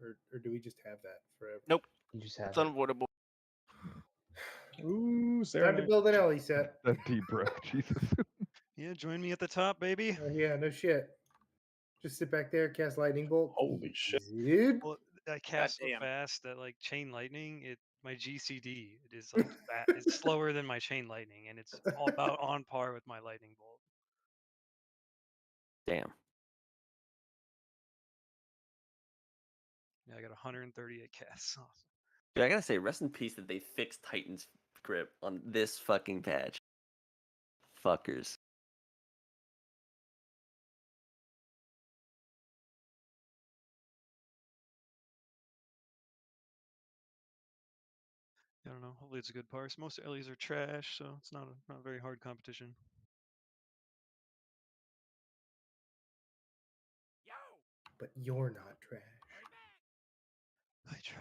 Or do we just have that forever? Nope. You just have It's it. unavoidable. Ooh, Time to Serenade. build an Ellie set. That deep breath, Jesus. Yeah, join me at the top, baby. Yeah, no shit. Just sit back there, cast lightning bolt. Holy shit. Zip. Well, I cast so damn. fast that like chain lightning, my GCD it is like it's slower than my chain lightning, and it's all about on par with my lightning bolt. Damn. Yeah, I got 138 casts. Awesome. Dude, I gotta say, rest in peace that they fixed Titan's grip on this fucking patch. Fuckers. I don't know. Hopefully it's a good parse. Most LEs are trash, so it's not a very hard competition. But you're not trash. I try.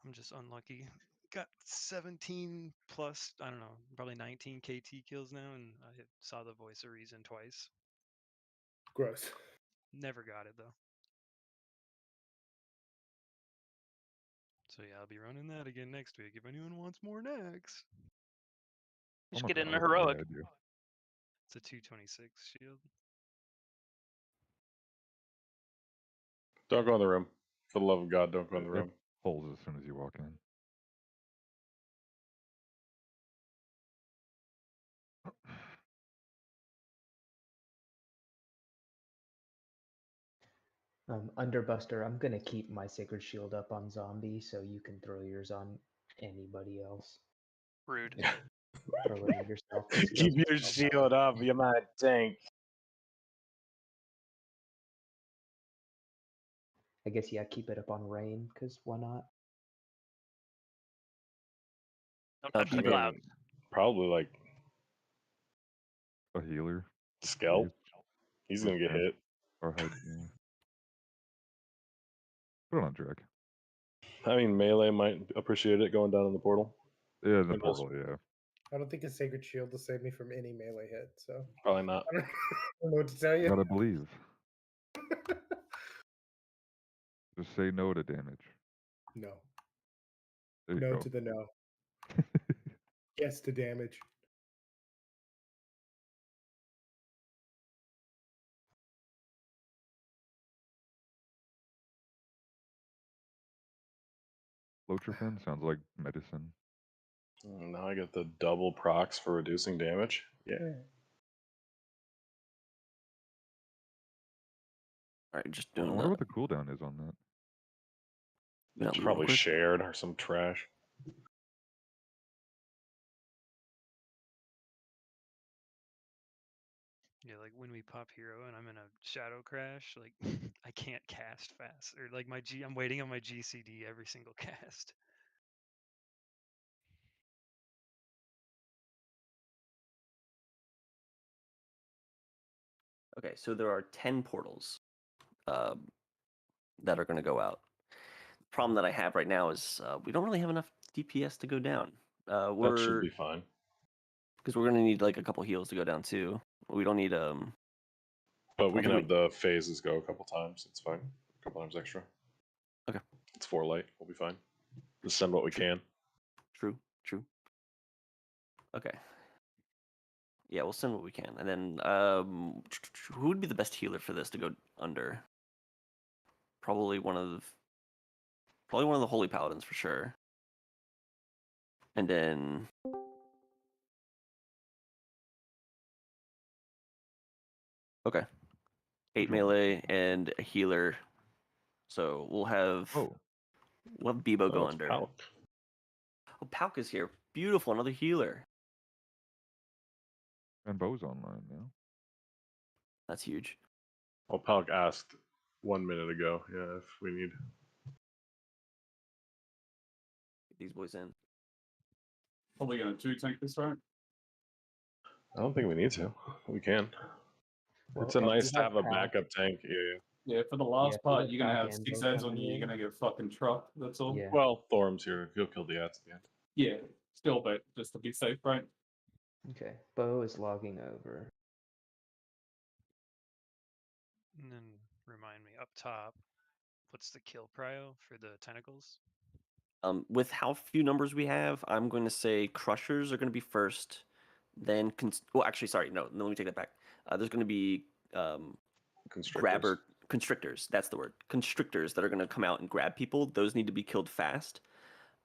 I'm just unlucky. Got 17 plus, I don't know, probably 19 KT kills now, and I saw the Voice of Reason twice. Gross. Never got it though. So yeah, I'll be running that again next week if anyone wants more next. You should Oh my get it in God, a what a great heroic. idea. It's a 226 shield. Don't go in the room. For the love of God, don't go in the It room. pulls as soon as you walk in. Underbuster, I'm gonna keep my Sacred Shield up on Zombie so you can throw yours on anybody else. Rude. Throw it at yourself. 'cause it Keep doesn't your smell shield bad. up, you might tank. I guess, yeah, keep it up on Rain, because why not? Don't touch the I cloud. mean, probably like A healer. Scalp. Please. He's Or gonna get Scalp. hit. Or hide. Yeah. Put it on Drake. I mean, melee might appreciate it going down in the portal. Yeah, the And those- portal, yeah. I don't think a Sacred Shield will save me from any melee hit, so Probably not. I don't know what to tell You you. gotta believe. Just say no to damage. No. There you No go. to the no. Yes to damage. Lotrophin sounds like medicine. Now I get the double procs for reducing damage. Yeah. Alright, just I doing wonder what the cooldown is on that. that It's real probably quick. shared or some trash. Yeah, like when we pop hero and I'm in a shadow crash, like I can't cast fast, or like I'm waiting on my GCD every single cast. Okay, so there are 10 portals that are going to go out. The problem that I have right now is we don't really have enough DPS to go down. That should be fine. Because we're going to need like a couple heals to go down too. We don't need But we I can think have the phases go a couple times. It's fine. A couple times extra. Okay. It's 4 light. We'll be fine. Just send what we can. True. Okay. Yeah, we'll send what we can. And then who would be the best healer for this to go under? Probably one of the Holy Paladins for sure. And then okay. 8 melee and a healer. So we'll have Bebo go it's under. Palk. Oh, Palk is here. Beautiful, another healer. And Bo's online now. That's huge. Well, Palk asked 1 minute ago. Yeah, if we need. Get these boys in. Probably going to 2 tank this right? I don't think we need to. We can. Well, it's a if we nice to have have a Palk- backup tank. Yeah. Yeah, for the Yeah, last if we part, have you're going to Palk have and 6 Bo ads on coming you. You're in. going to get fucking trucked. That's all. Yeah. Well, Thorm's here. He'll kill the ads at the end. Yeah, still, but just to be safe, right? Okay, Bo is logging over. And then remind me up top, what's the kill prio for the tentacles? With how few numbers we have, I'm going to say Crushers are going to be first. Then, well, actually, sorry, no, let me take that back. There's going to be Constrictors. Constrictors. That's the word. Constrictors that are going to come out and grab people. Those need to be killed fast.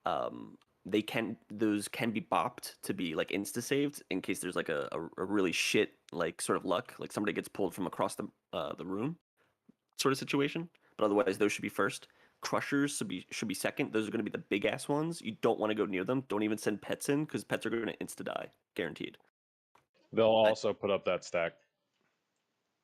Those can be bopped to be like insta saved in case there's like a really shit like sort of luck, like somebody gets pulled from across the room, sort of situation. But otherwise, those should be first. Crushers should be second. Those are going to be the big ass ones. You don't want to go near them. Don't even send pets in because pets are going to insta die, guaranteed. They'll also put up that stack.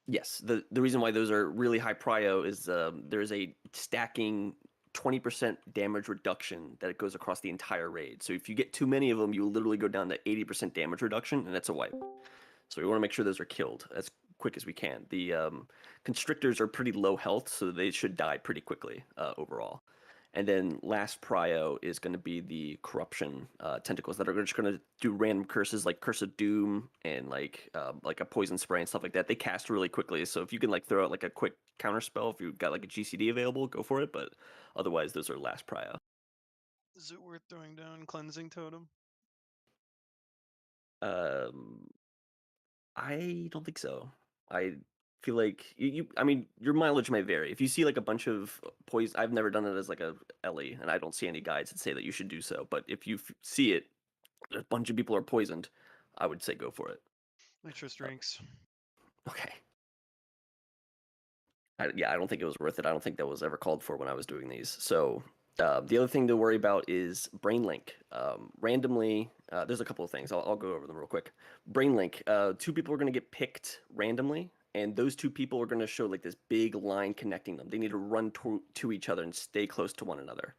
Yes, the reason why those are really high prio is there's a stacking 20% damage reduction that it goes across the entire raid. So if you get too many of them, you literally go down to 80% damage reduction, and that's a wipe. So we want to make sure those are killed as quick as we can. The constrictors are pretty low health, so they should die pretty quickly overall. And then last prio is going to be the corruption tentacles that are just going to do random curses like Curse of Doom and like a poison spray and stuff like that. They cast really quickly, so if you can like throw out like a quick counter spell, if you've got like a GCD available, go for it. But otherwise, those are last prio. Is it worth throwing down cleansing totem? I don't think so. I feel like I mean, your mileage may vary. If you see like a bunch of poison, I've never done it as like a Ellie, and I don't see any guides that say that you should do so. But if you see it, a bunch of people are poisoned, I would say go for it. Interest drinks. Okay. Yeah, I don't think it was worth it. I don't think that was ever called for when I was doing these. So the other thing to worry about is brain link. Randomly, there's a couple of things. I'll go over them real quick. Brain link. Two people are going to get picked randomly, and those two people are going to show like this big line connecting them. They need to run to each other and stay close to one another.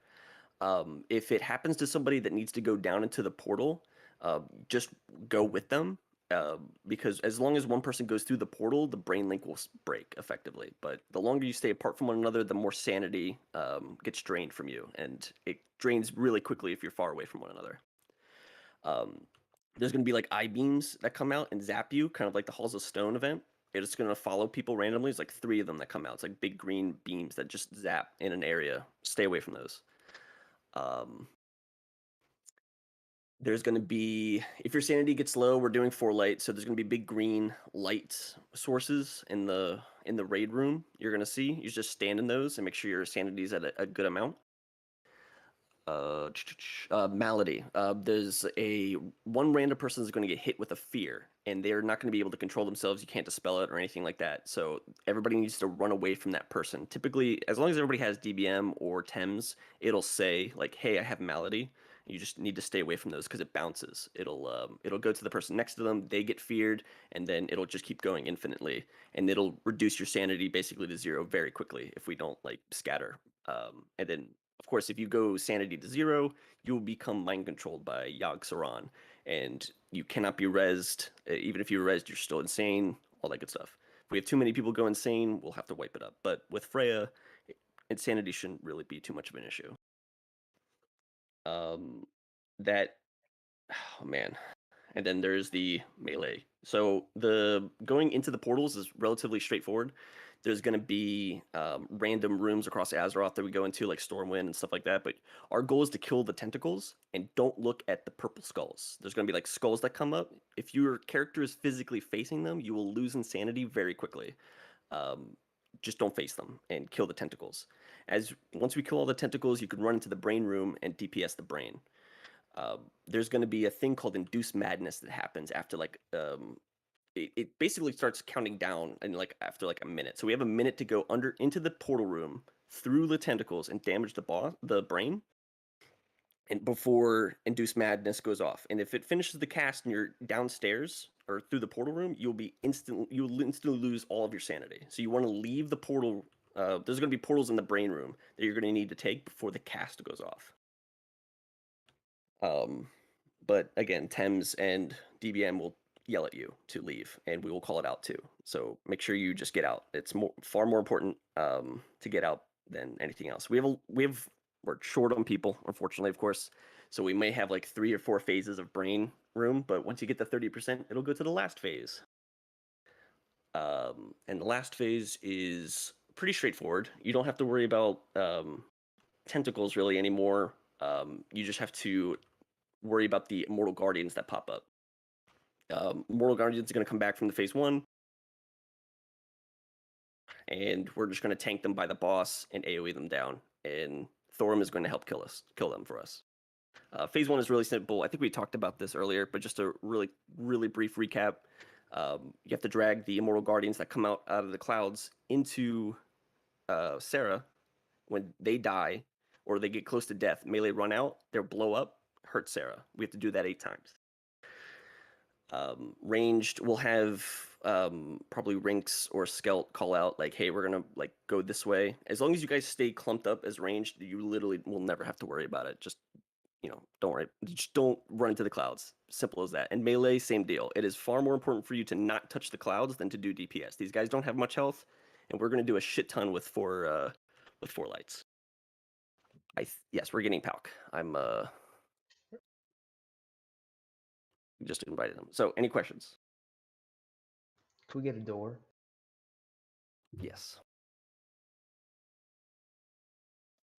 If it happens to somebody that needs to go down into the portal, just go with them. Because as long as one person goes through the portal, the brain link will break effectively. But the longer you stay apart from one another, the more sanity gets drained from you, and it drains really quickly if you're far away from one another. There's going to be like eye beams that come out and zap you, kind of like the Halls of Stone event. It's going to follow people randomly. It's like 3 of them that come out. It's like big green beams that just zap in an area. Stay away from those. There's going to be, if your sanity gets low, we're doing 4 light, so there's going to be big green light sources in the raid room. You're going to see. You just stand in those and make sure your sanity is at a good amount. Malady. There's one random person is going to get hit with a fear, and they're not going to be able to control themselves. You can't dispel it or anything like that. So everybody needs to run away from that person. Typically, as long as everybody has DBM or TEMS, it'll say like, "Hey, I have malady." You just need to stay away from those because it bounces. It'll go to the person next to them. They get feared, and then it'll just keep going infinitely, and it'll reduce your sanity basically to 0 very quickly if we don't like scatter. And then of course, if you go sanity to 0, you will become mind controlled by Yogg Saron, and you cannot be rezzed. Even if you're rezzed, you're still insane, all that good stuff. If we have too many people go insane, we'll have to wipe it up. But with Freya, insanity shouldn't really be too much of an issue. That, oh man. And then there's the melee. So the going into the portals is relatively straightforward. There's going to be random rooms across Azeroth that we go into, like Stormwind and stuff like that. But our goal is to kill the tentacles and don't look at the purple skulls. There's going to be like skulls that come up. If your character is physically facing them, you will lose insanity very quickly. Just don't face them and kill the tentacles. Once we kill all the tentacles, you can run into the brain room and DPS the brain. There's going to be a thing called induced madness that happens after like it basically starts counting down and like after like a minute. So we have a minute to go into the portal room through the tentacles and damage the brain, and before induced madness goes off. And if it finishes the cast and you're downstairs or through the portal room, you'll instantly lose all of your sanity. So you want to leave the portal. There's going to be portals in the brain room that you're going to need to take before the cast goes off. But again, Thames and DBM will yell at you to leave, and we will call it out too. So make sure you just get out. It's far more important to get out than anything else. We're short on people, unfortunately, of course. So we may have like 3 or 4 phases of brain room, but once you get to 30%, it'll go to the last phase. And the last phase is pretty straightforward. You don't have to worry about tentacles really anymore. You just have to worry about the Immortal Guardians that pop up. Immortal Guardians are going to come back from the phase 1, and we're just going to tank them by the boss and AoE them down, and Thorum is going to help kill them for us. Phase 1 is really simple. I think we talked about this earlier, but just a really, really brief recap. You have to drag the Immortal Guardians that come out of the clouds into Sarah. When they die or they get close to death, melee run out, they'll blow up, hurt Sarah. We have to do that 8 times. Ranged, we'll have probably Rinks or Skelt call out like, hey, we're gonna like go this way. As long as you guys stay clumped up as ranged, you literally will never have to worry about it. Just, don't worry. Just don't run into the clouds. Simple as that. And melee, same deal. It is far more important for you to not touch the clouds than to do DPS. These guys don't have much health, and we're gonna do a shit ton with 4 lights. Yes, we're getting Palk. I'm just invited them. So, any questions? Can we get a door? Yes.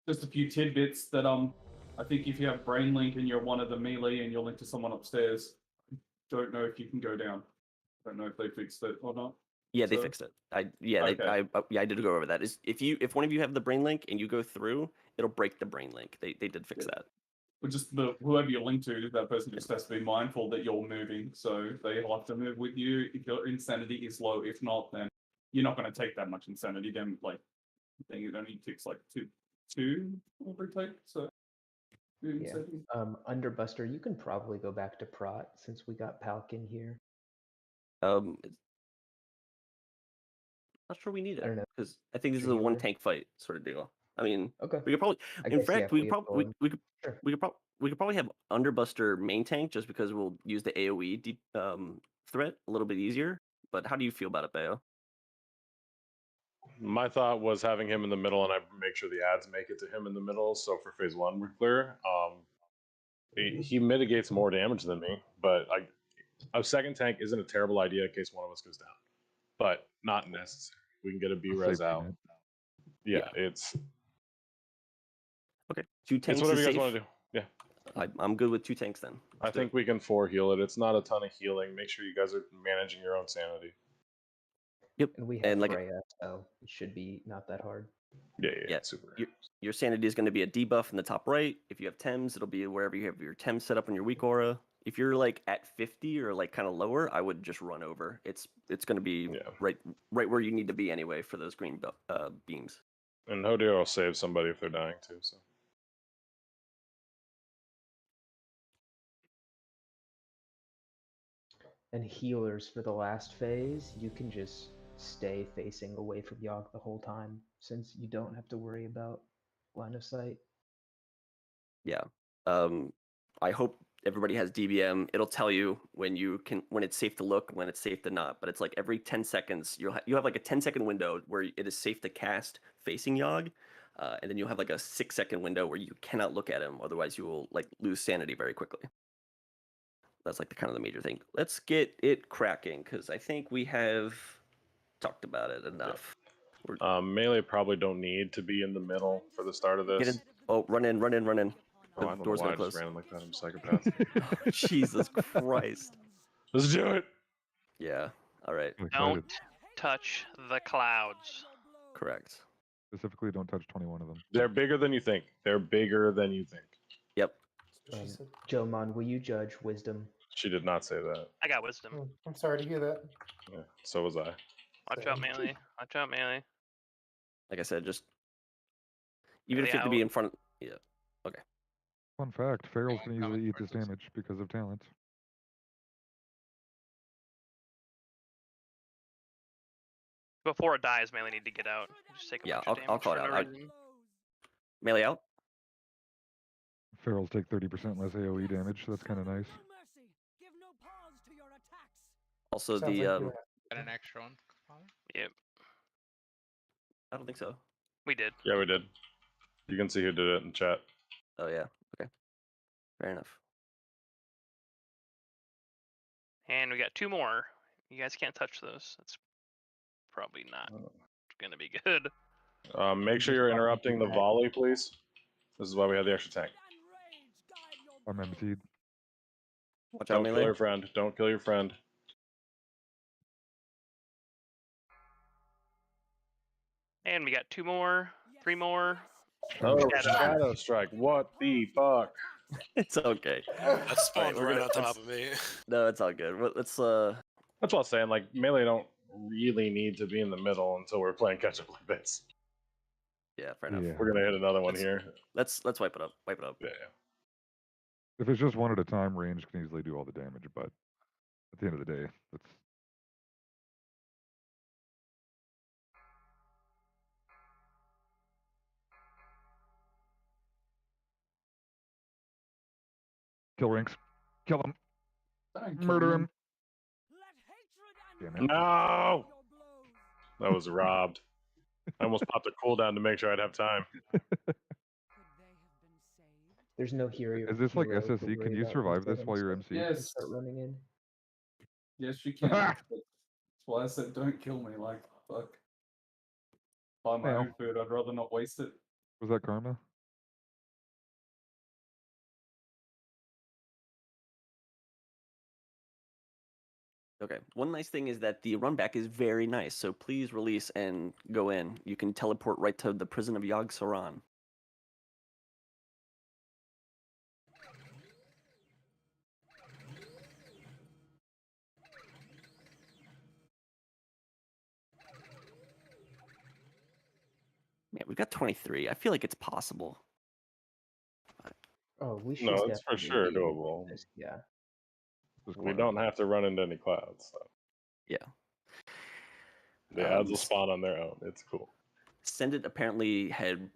Just a few tidbits that I think if you have Brain Link and you're one of the melee and you're linked to someone upstairs, I don't know if you can go down. I don't know if they fixed it or not. Yeah, they So- fixed it. I did go over that. If one of you have the brain link and you go through, it'll break the brain link. They did fix that. But just whoever you're linked to, that person just has to be mindful that you're moving. So they have to move with you if your insanity is low. If not, then you're not going to take that much insanity. Then I think it only takes like two every take. So Yeah. Underbuster, you can probably go back to Prot since we got Palkin here. Not sure we need I don't it know. because I think this is Extra a one healer? tank fight sort of deal. I mean, Okay. we could probably, I in guess, yeah, fact, if we we could probably absorb- we could probably have Underbuster main tank just because we'll use the AOE threat a little bit easier. But how do you feel about it, Bayo? My thought was having him in the middle, and I make sure the ads make it to him in the middle. So for phase one, we're clear. He mitigates more damage than me, but a second tank isn't a terrible idea in case one of us goes down, but not necessary. We can get a B-res Safety out. net. Yeah, it's Okay, 2 tanks it's whatever is you guys safe. want to do. Yeah, I'm good with 2 tanks then. I Let's do think it. we can 4 heal it. It's not a ton of healing. Make sure you guys are managing your own sanity. Yep. And we have And like Freya, so it should be not that hard. Yeah, super. Your sanity is going to be a debuff in the top right. If you have Thames, it'll be wherever you have your Thames set up on your weak aura. If you're like at 50 or like kind of lower, I would just run over. It's going to be right where you need to be anyway for those green beams. And Hodir will save somebody if they're dying too. So And healers for the last phase, you can just stay facing away from Yogg the whole time since you don't have to worry about line of sight. Yeah. I hope everybody has DBM. It'll tell you when it's safe to look, when it's safe to not. But it's like every 10 seconds, you have like a 10-second window where it is safe to cast facing Yogg, and then you'll have like a 6-second window where you cannot look at him, otherwise you will like lose sanity very quickly. That's like the kind of the major thing. Let's get it cracking because I think we have talked about it enough. melee probably don't need to be in the middle for the start of this. Get in. Oh, run in. Oh, The I don't know door's why gonna I just close. ran like that. I'm a psychopath. Jesus Christ. Let's do it. Yeah. All right. Don't touch the clouds. Correct. Specifically, don't touch 21 of them. They're bigger than you think. They're bigger than you think. Yep. Jomon, will you judge wisdom? She did not say that. I got wisdom. I'm sorry to hear that. Yeah, so was I. Watch out, melee. Watch out, melee. Like I said, just even if Melee you have to be out. in front. Yeah. Okay. Fun fact, Farrell's going to easily eat this damage because of talent. Before it dies, melee need to get out. Just take a bunch of damage I'll call for it no out. reason. Melee out. Farrell's take 30% less AoE damage, so that's kind of nice. Also Sounds the like you Got an extra one. Yep, I don't think so. we did. Yeah, we did. You can see who did it in chat. Oh yeah. Okay. Fair enough. And we got 2 more. You guys can't touch those. That's probably not gonna be good. Make sure you're interrupting the volley, please. This is why we have the extra tank. I'm emptied. Watch out, Don't kill melee. your friend. Don't kill your friend. And we got 2 more, 3 more. Oh, Shadow Strike. What the fuck? It's okay. That spawned Alright, right on top of me. No, it's all good. Let's That's what I'm saying. Like, melee don't really need to be in the middle until we're playing catch up like this. Yeah, fair enough. Yeah. We're gonna hit another one here. Let's wipe it up. Wipe it up. Yeah. If it's just one at a time, range can easily do all the damage, but at the end of the day, that's kill ranks. Kill him. Murder him. Damn it. No! That was robbed. I almost popped a cooldown to make sure I'd have time. There's no hero. Is this like hero to SSE? Can worry you about survive once this while you're MC? and start running in. Yes, you can. That's why I said don't kill me. Like, fuck. Buy my Well. own food. I'd rather not waste it. Was that karma? Okay. One nice thing is that the run back is very nice. So please release and go in. You can teleport right to the prison of Yog Saron. Man, we got 23. I feel like it's possible. Oh, we should No, it's for definitely sure be able to doable. do this, yeah. We don't have to run into any clouds. So. Yeah. The ads will spawn on their own. It's cool. Send It apparently had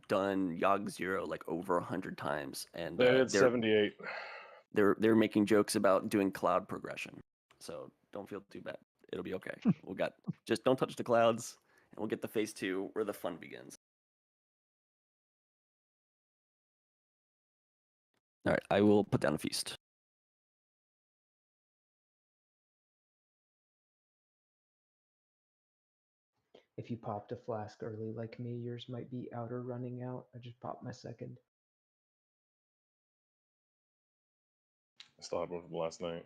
done Yogg Zero like over 100 times, and They did 78. They're making jokes about doing cloud progression, so don't feel too bad. It'll be okay. Just don't touch the clouds, and we'll get the phase 2 where the fun begins. All right, I will put down a feast. If you popped a flask early like me, yours might be out or running out. I just popped my second. I still had one from last night.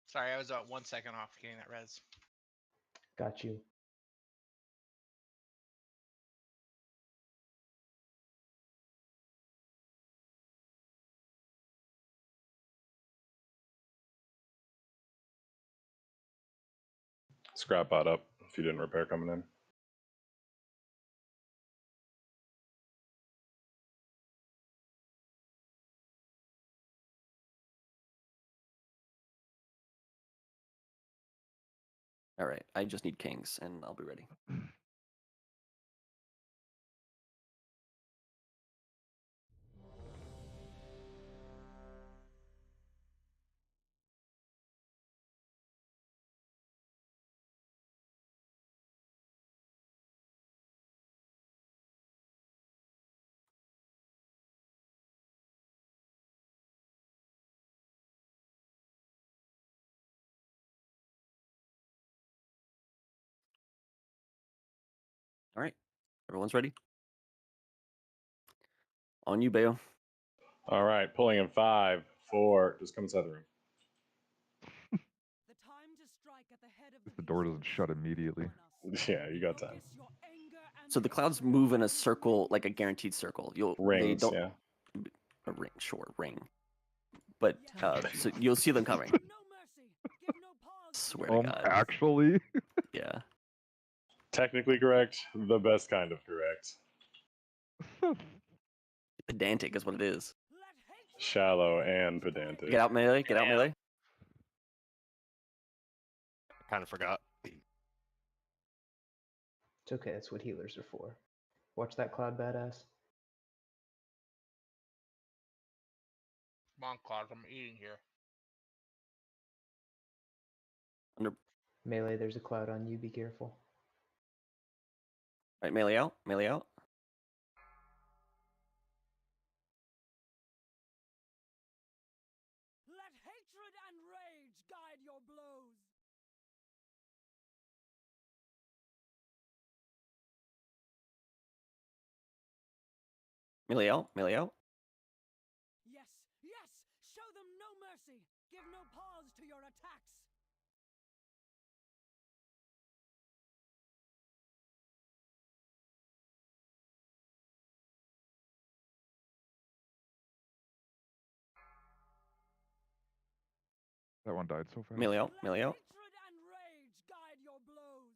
Sorry, I was about 1 second off getting that res. Got you. Scrap bot up if you didn't repair coming in. All right, I just need kings, and I'll be ready. All right, everyone's ready? On you, Bayo. All right, pulling in 5, 4. Just come inside the room. If the door doesn't shut immediately. Yeah, you got time. So the clouds move in a circle, like a guaranteed circle. Rings, they don't yeah. a ring, sure, ring. But so you'll see them coming. Swear to God. Actually? Yeah. Technically correct, the best kind of correct. Pedantic is what it is. Shallow and pedantic. Get out melee. Get out melee. I kind of forgot. It's okay, that's what healers are for. Watch that cloud, badass. Come on, Cloud, I'm eating here. Under. Melee, there's a cloud on you, be careful. Right, melee out. Melee out. Let hatred and rage guide your blows. Melee out. Melee out. Yes, yes, show them no mercy. Give no pause to your attacks. That one died so fast. Melee out. Melee out. Hatred and rage guide your blows.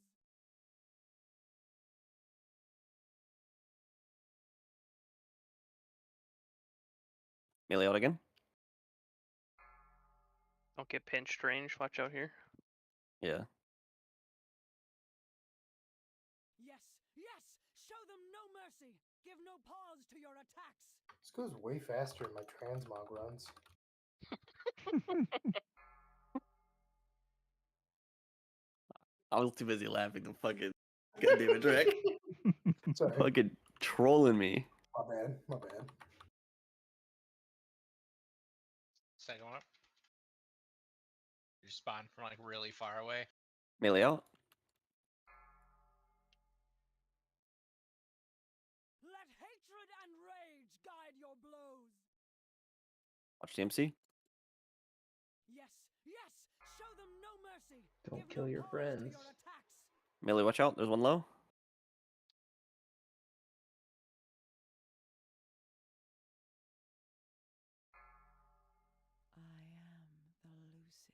Melee out again. Don't get pinched range. Watch out here. Yeah. Yes, yes, show them no mercy. Give no pause to your attacks. This goes way faster in my transmog runs. I was too busy laughing to fucking goddamn it, Drake. Sorry. Fucking trolling me. My bad. My bad. Second one up. You spawn from like really far away. Melee out. Let hatred and rage guide your blows. Watch DMC. Yes, yes, show them no mercy. Don't Give kill no your pause to friends. your attacks. Melee, watch out. There's one low.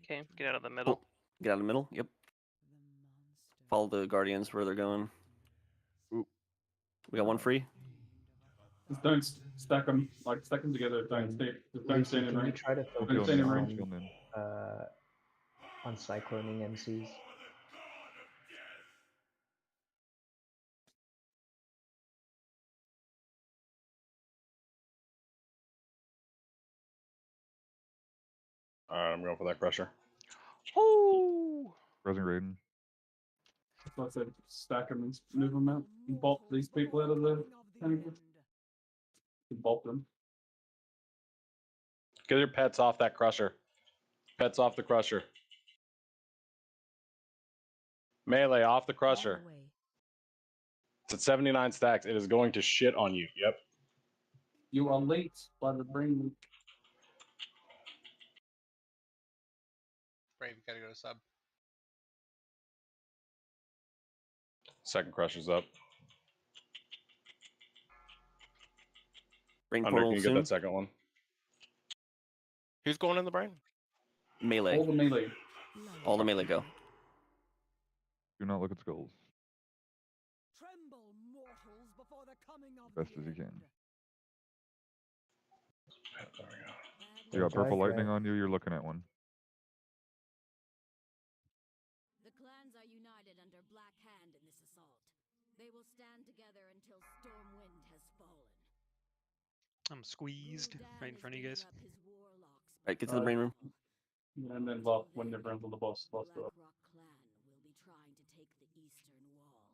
Okay, get out of the middle. Get out of the middle. Yep. Follow the Guardians where they're going. Ooh. We got one free. Just don't stack them. Like stack them together. Don't stay. Just don't Lucy, stand in can you range. try to I'm focus feeling in. on I'm feeling in. cycloning MCs? Alright, I'm going for that crusher. Oh! Present Raiden. That's what I said. Stack them and move them out. And bop these people out of the angle. Bop them. Get your pets off that crusher. Pets off the crusher. Melee off the crusher. It's at 79 stacks. It is going to shit on you. Yep. You are late by the brain. Brave, you gotta go to sub. Second crusher's up. Brain Under, portal can you soon. get that second one? Who's going in the brain? Melee. All the melee. All the melee go. Do not look at skulls. Tremble, mortals, before the coming of Best the as you can. end. There we go. You got purple Anti-frag. lightning on you. You're looking at one. The clans are united under Black Hand in this assault. They will stand together until Stormwind has fallen. I'm squeezed right in front of you guys. Alright, get to the brain room. And then lock when everyone's on the boss. Boss go up. Rock clan will be trying to take the eastern wall.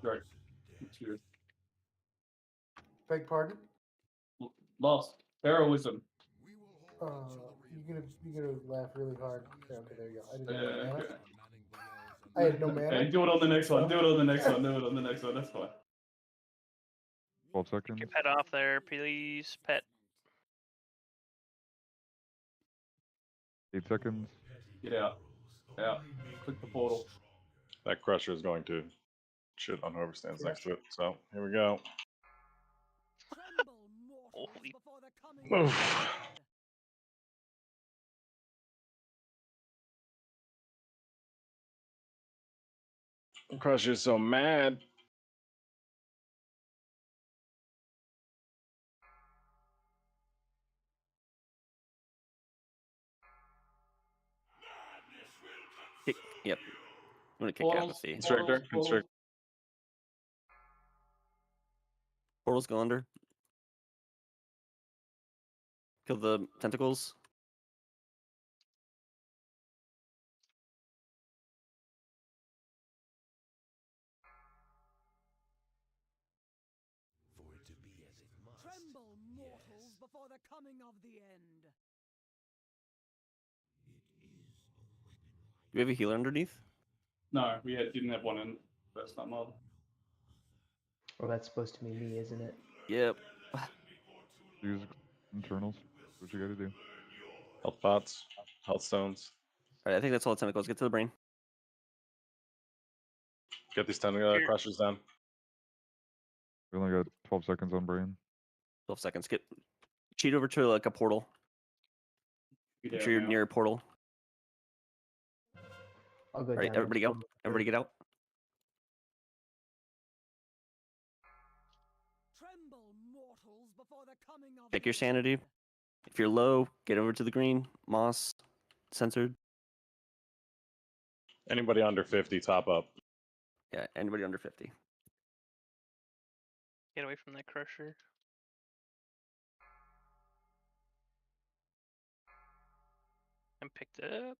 Right. Cheers. Beg pardon? Lost. Heroism. You're gonna laugh really hard. Okay, there you go. I didn't know Yeah, mana. okay. I had no mana. Hey, do it on the next one. Do it on the next one. Do it on the next one. That's fine. 12 seconds. Get your pet off there, please. Pet. 8 seconds. Get out. Out. Click the portal. That crusher is going to shit on whoever stands next to it. So here we go. Tremble, mortals, Holy. before the coming of Oof. the end. Crusher's so mad. Kick. Yep. I'm gonna kick Portals. apathy. Constrictor. Constrictor. Portals go under. Kill the tentacles. Tremble, mortals, before the coming of the end. Do we have a healer underneath? No, we didn't have one in first time mod. Well, that's supposed to be me, isn't it? Yep. Use internals. What you gotta do. Health pots. Health stones. Alright, I think that's all the tentacles. Get to the brain. Get these 10 crushers down. We only got 12 seconds on brain. 12 seconds. Get cheat over to like a portal. Get Make out sure you're now. near a portal. I'll go Alright, down. everybody go. Everybody get out. Tremble, mortals, before the coming of Check the your sanity. end. If you're low, get over to the green. Moss. Censored. Anybody under 50, top up. Yeah, anybody under 50. Get away from that crusher. I'm picked up.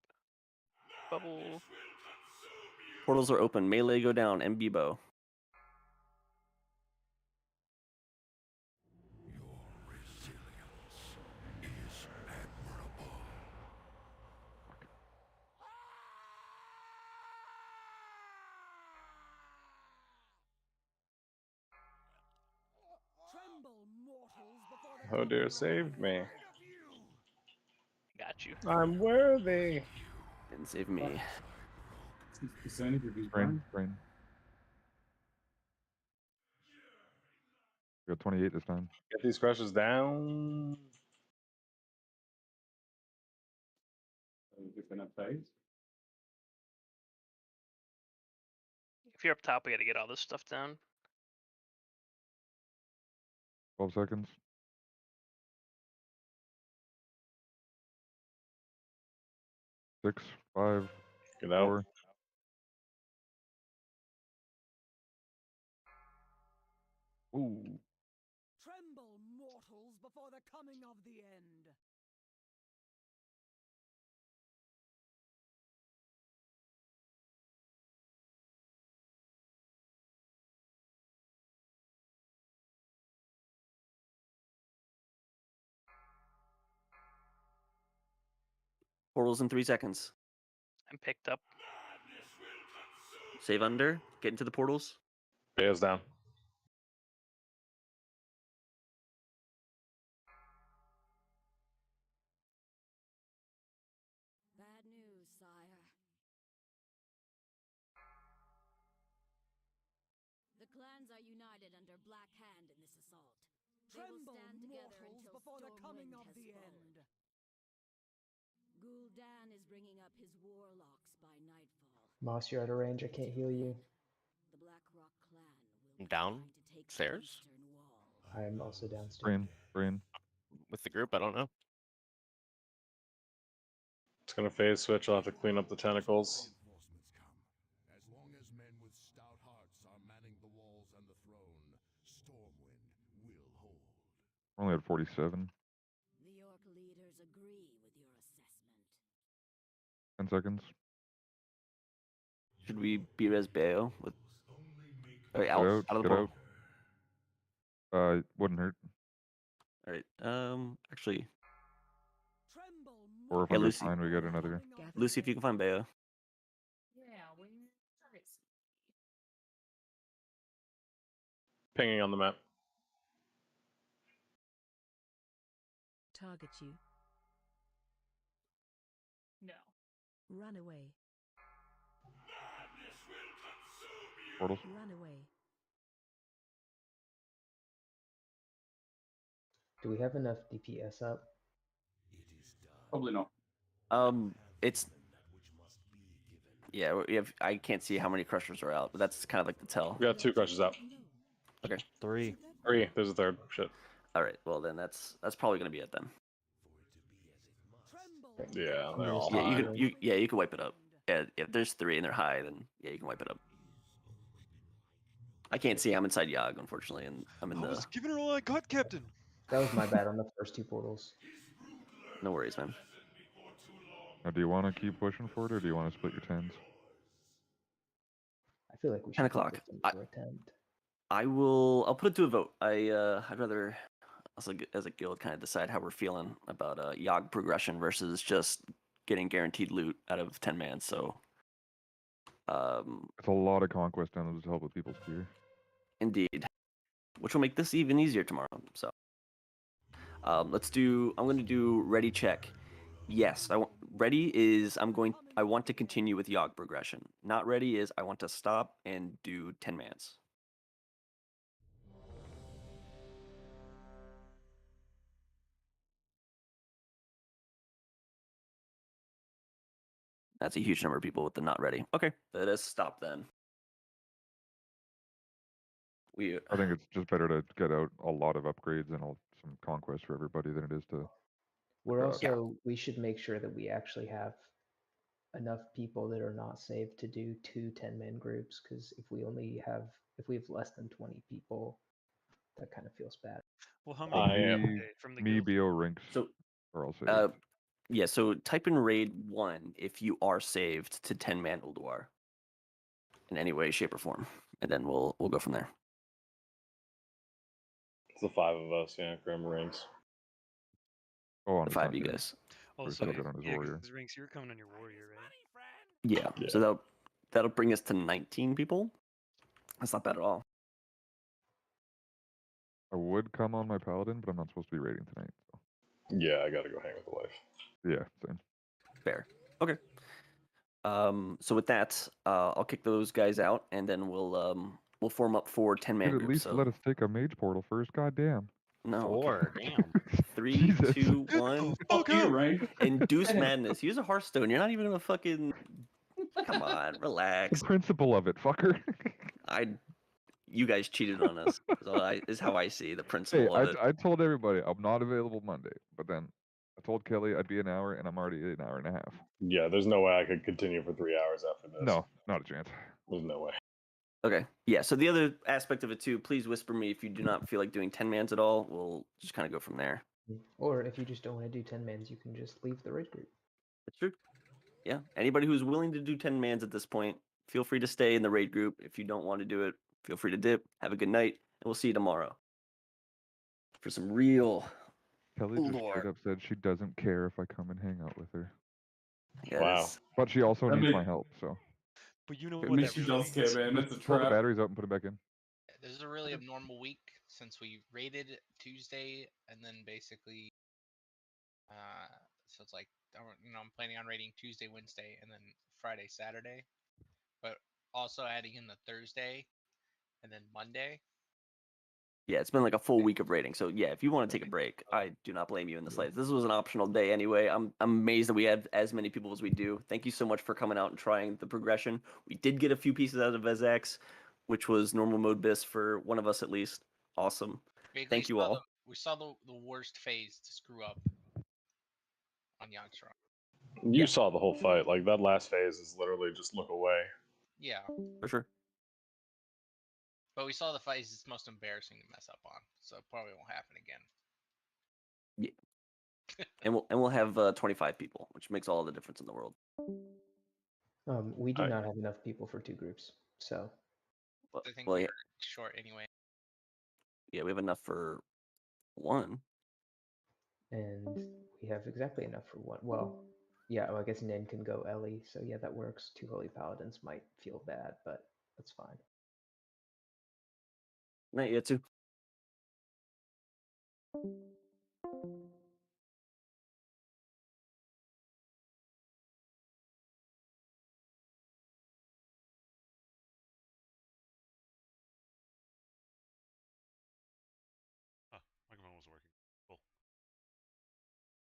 Bubble. Portals are open. Melee go down. And Bebo. Tremble, mortals, before the Oh dear, saved me. Got you. I'm worthy. Didn't save me. Percentage of his Brain. We got 28 this time. Get these crushes down. Different phase. If you're up top, we got to get all this stuff down. 12 seconds. 6, 5, Get out. 4. Ooh. Tremble, mortals, before the coming of the end. Portals in 3 seconds. I'm picked up. Save under. Get into the portals. Bayo's down. Bad news, sire. The clans are united under Black Hand in this assault. They will Tremble, stand together mortals, until before the coming Stormwind of has the fallen. end. Gul'dan is bringing up his warlocks by nightfall. Moss, you're out of range. I can't heal you. The Black Rock clan will I'm be trying to take the downstairs eastern wall. I am also downstairs. Brain. with the group. I don't know. It's gonna phase switch. I'll have to clean up the tentacles. As long as men with stout hearts are manning the walls and the throne, Stormwind will hold. We're only at 47. The Orc leaders agree with your assessment. 10 seconds. Should we be res Bayo with? All right, Get out out. of the Get portal. out. Wouldn't hurt. All right. Actually, Tremble, Or if yeah, I'm Lucy. fine, we get another. Lucy, if you can find Bayo. Yeah, where is he? Pinging on the map. Target you. No. Run away. Portals. Run away. Do we have enough DPS up? Probably not. It's. Yeah, we have. I can't see how many crushers are out, but that's kind of like the tell. We got 2 crushes out. Okay. 3. 3. There's a third. Shit. All right. Well, then that's probably gonna be it then. Yeah, they're all Yeah, high. you can wipe it up. Yeah, if there's 3 and they're high, then yeah, you can wipe it up. I can't see. I'm inside Yogg, unfortunately, and I'm in I the. was giving her all I got, Captain. That was my bad on the first 2 portals. No worries, man. Now, do you want to keep pushing for it, or do you want to split your tens? I feel like we 10 should keep o'clock. this in for attempt. I'll put it to a vote. I'd rather as a guild kind of decide how we're feeling about Yogg progression versus just getting guaranteed loot out of 10 man. So It's a lot of conquest down to help with people's gear. indeed, which will make this even easier tomorrow. So let's do. I'm going to do ready check. Yes, ready is I want to continue with Yogg progression. Not ready is I want to stop and do 10 mans. That's a huge number of people with the not ready. Okay, let us stop then. I think it's just better to get out a lot of upgrades and some conquest for everybody than it is to. We're also we should make sure that we actually have enough people that are not saved to do 2 10-man groups, because if we have less than 20 people, that kind of feels bad. Well, how Well, many me, from the me, guild? Bo, Rinks So, are all saved. Yeah, so type in raid 1 if you are saved to 10 man Ulduar. in any way, shape, or form, and then we'll go from there. It's the 5 of us, yeah. Grim rings. Oh, on The his 5 of you hunter. guys. Also, settled it on his warrior. because Rinks, you're coming on your warrior, right? Yeah. So that'll bring us to 19 people. That's not bad at all. I would come on my paladin, but I'm not supposed to be raiding tonight. So. Yeah, I gotta go hang with the wife. Yeah, same. Fair. Okay. So with that, I'll kick those guys out, and then we'll form up 4 10-man Dude, at groups. least So let us take a mage portal first. Goddamn. no, 4, damn. 3, Jesus. 2, 1. Fuck you, Rain. Induce madness. Use a Hearthstone. You're not even gonna fucking. Come on, The relax. principle of it, fucker. You guys cheated on us. Is how I see the principle Hey, of it. I told everybody I'm not available Monday, but then I told Kelly I'd be an hour, and I'm already an hour and a half. Yeah, there's no way I could continue for 3 hours after this. No, not a chance. There's no way. Okay. Yeah. So the other aspect of it too, please whisper me if you do not feel like doing 10 mans at all. We'll just kind of go from there. Or if you just don't want to do 10 mans, you can just leave the raid group. That's true. Yeah. Anybody who's willing to do 10 mans at this point, feel free to stay in the raid group. If you don't want to do it, feel free to dip. Have a good night, and we'll see you tomorrow for some real Kelly just Ulduar. straight up said she doesn't care if I come and hang out with her. Yeah, Wow. But she also I needs mean- my help, so. But you know I what mean, that she really does care, means? man. That's a Just pull the trap. batteries out and put them back in. This is a really abnormal week since we raided Tuesday and then basically, so it's like, I'm planning on raiding Tuesday, Wednesday, and then Friday, Saturday, but also adding in the Thursday and then Monday. Yeah, it's been like a full week of raiding. So yeah, if you want to take a break, I do not blame you in the slightest. This was an optional day anyway. I'm amazed that we had as many people as we do. Thank you so much for coming out and trying the progression. We did get a few pieces out of Vezax, which was normal mode bis for one of us at least. Awesome. Thank you all. We saw the worst phase to screw up on Youngstrong. You saw the whole fight. Like, that last phase is literally just look away. Yeah. For sure. But we saw the phase it's most embarrassing to mess up on, so it probably won't happen again. Yeah. and we'll have 25 people, which makes all the difference in the world. We do not have enough people for 2 groups, so. I think Well, we're yeah. short anyway. Yeah, we have enough for 1. And we have exactly enough for 1. Well, yeah, I guess Nin can go Ellie, so yeah, that works. 2 Holy Paladins might feel bad, but that's fine. Not yet, too.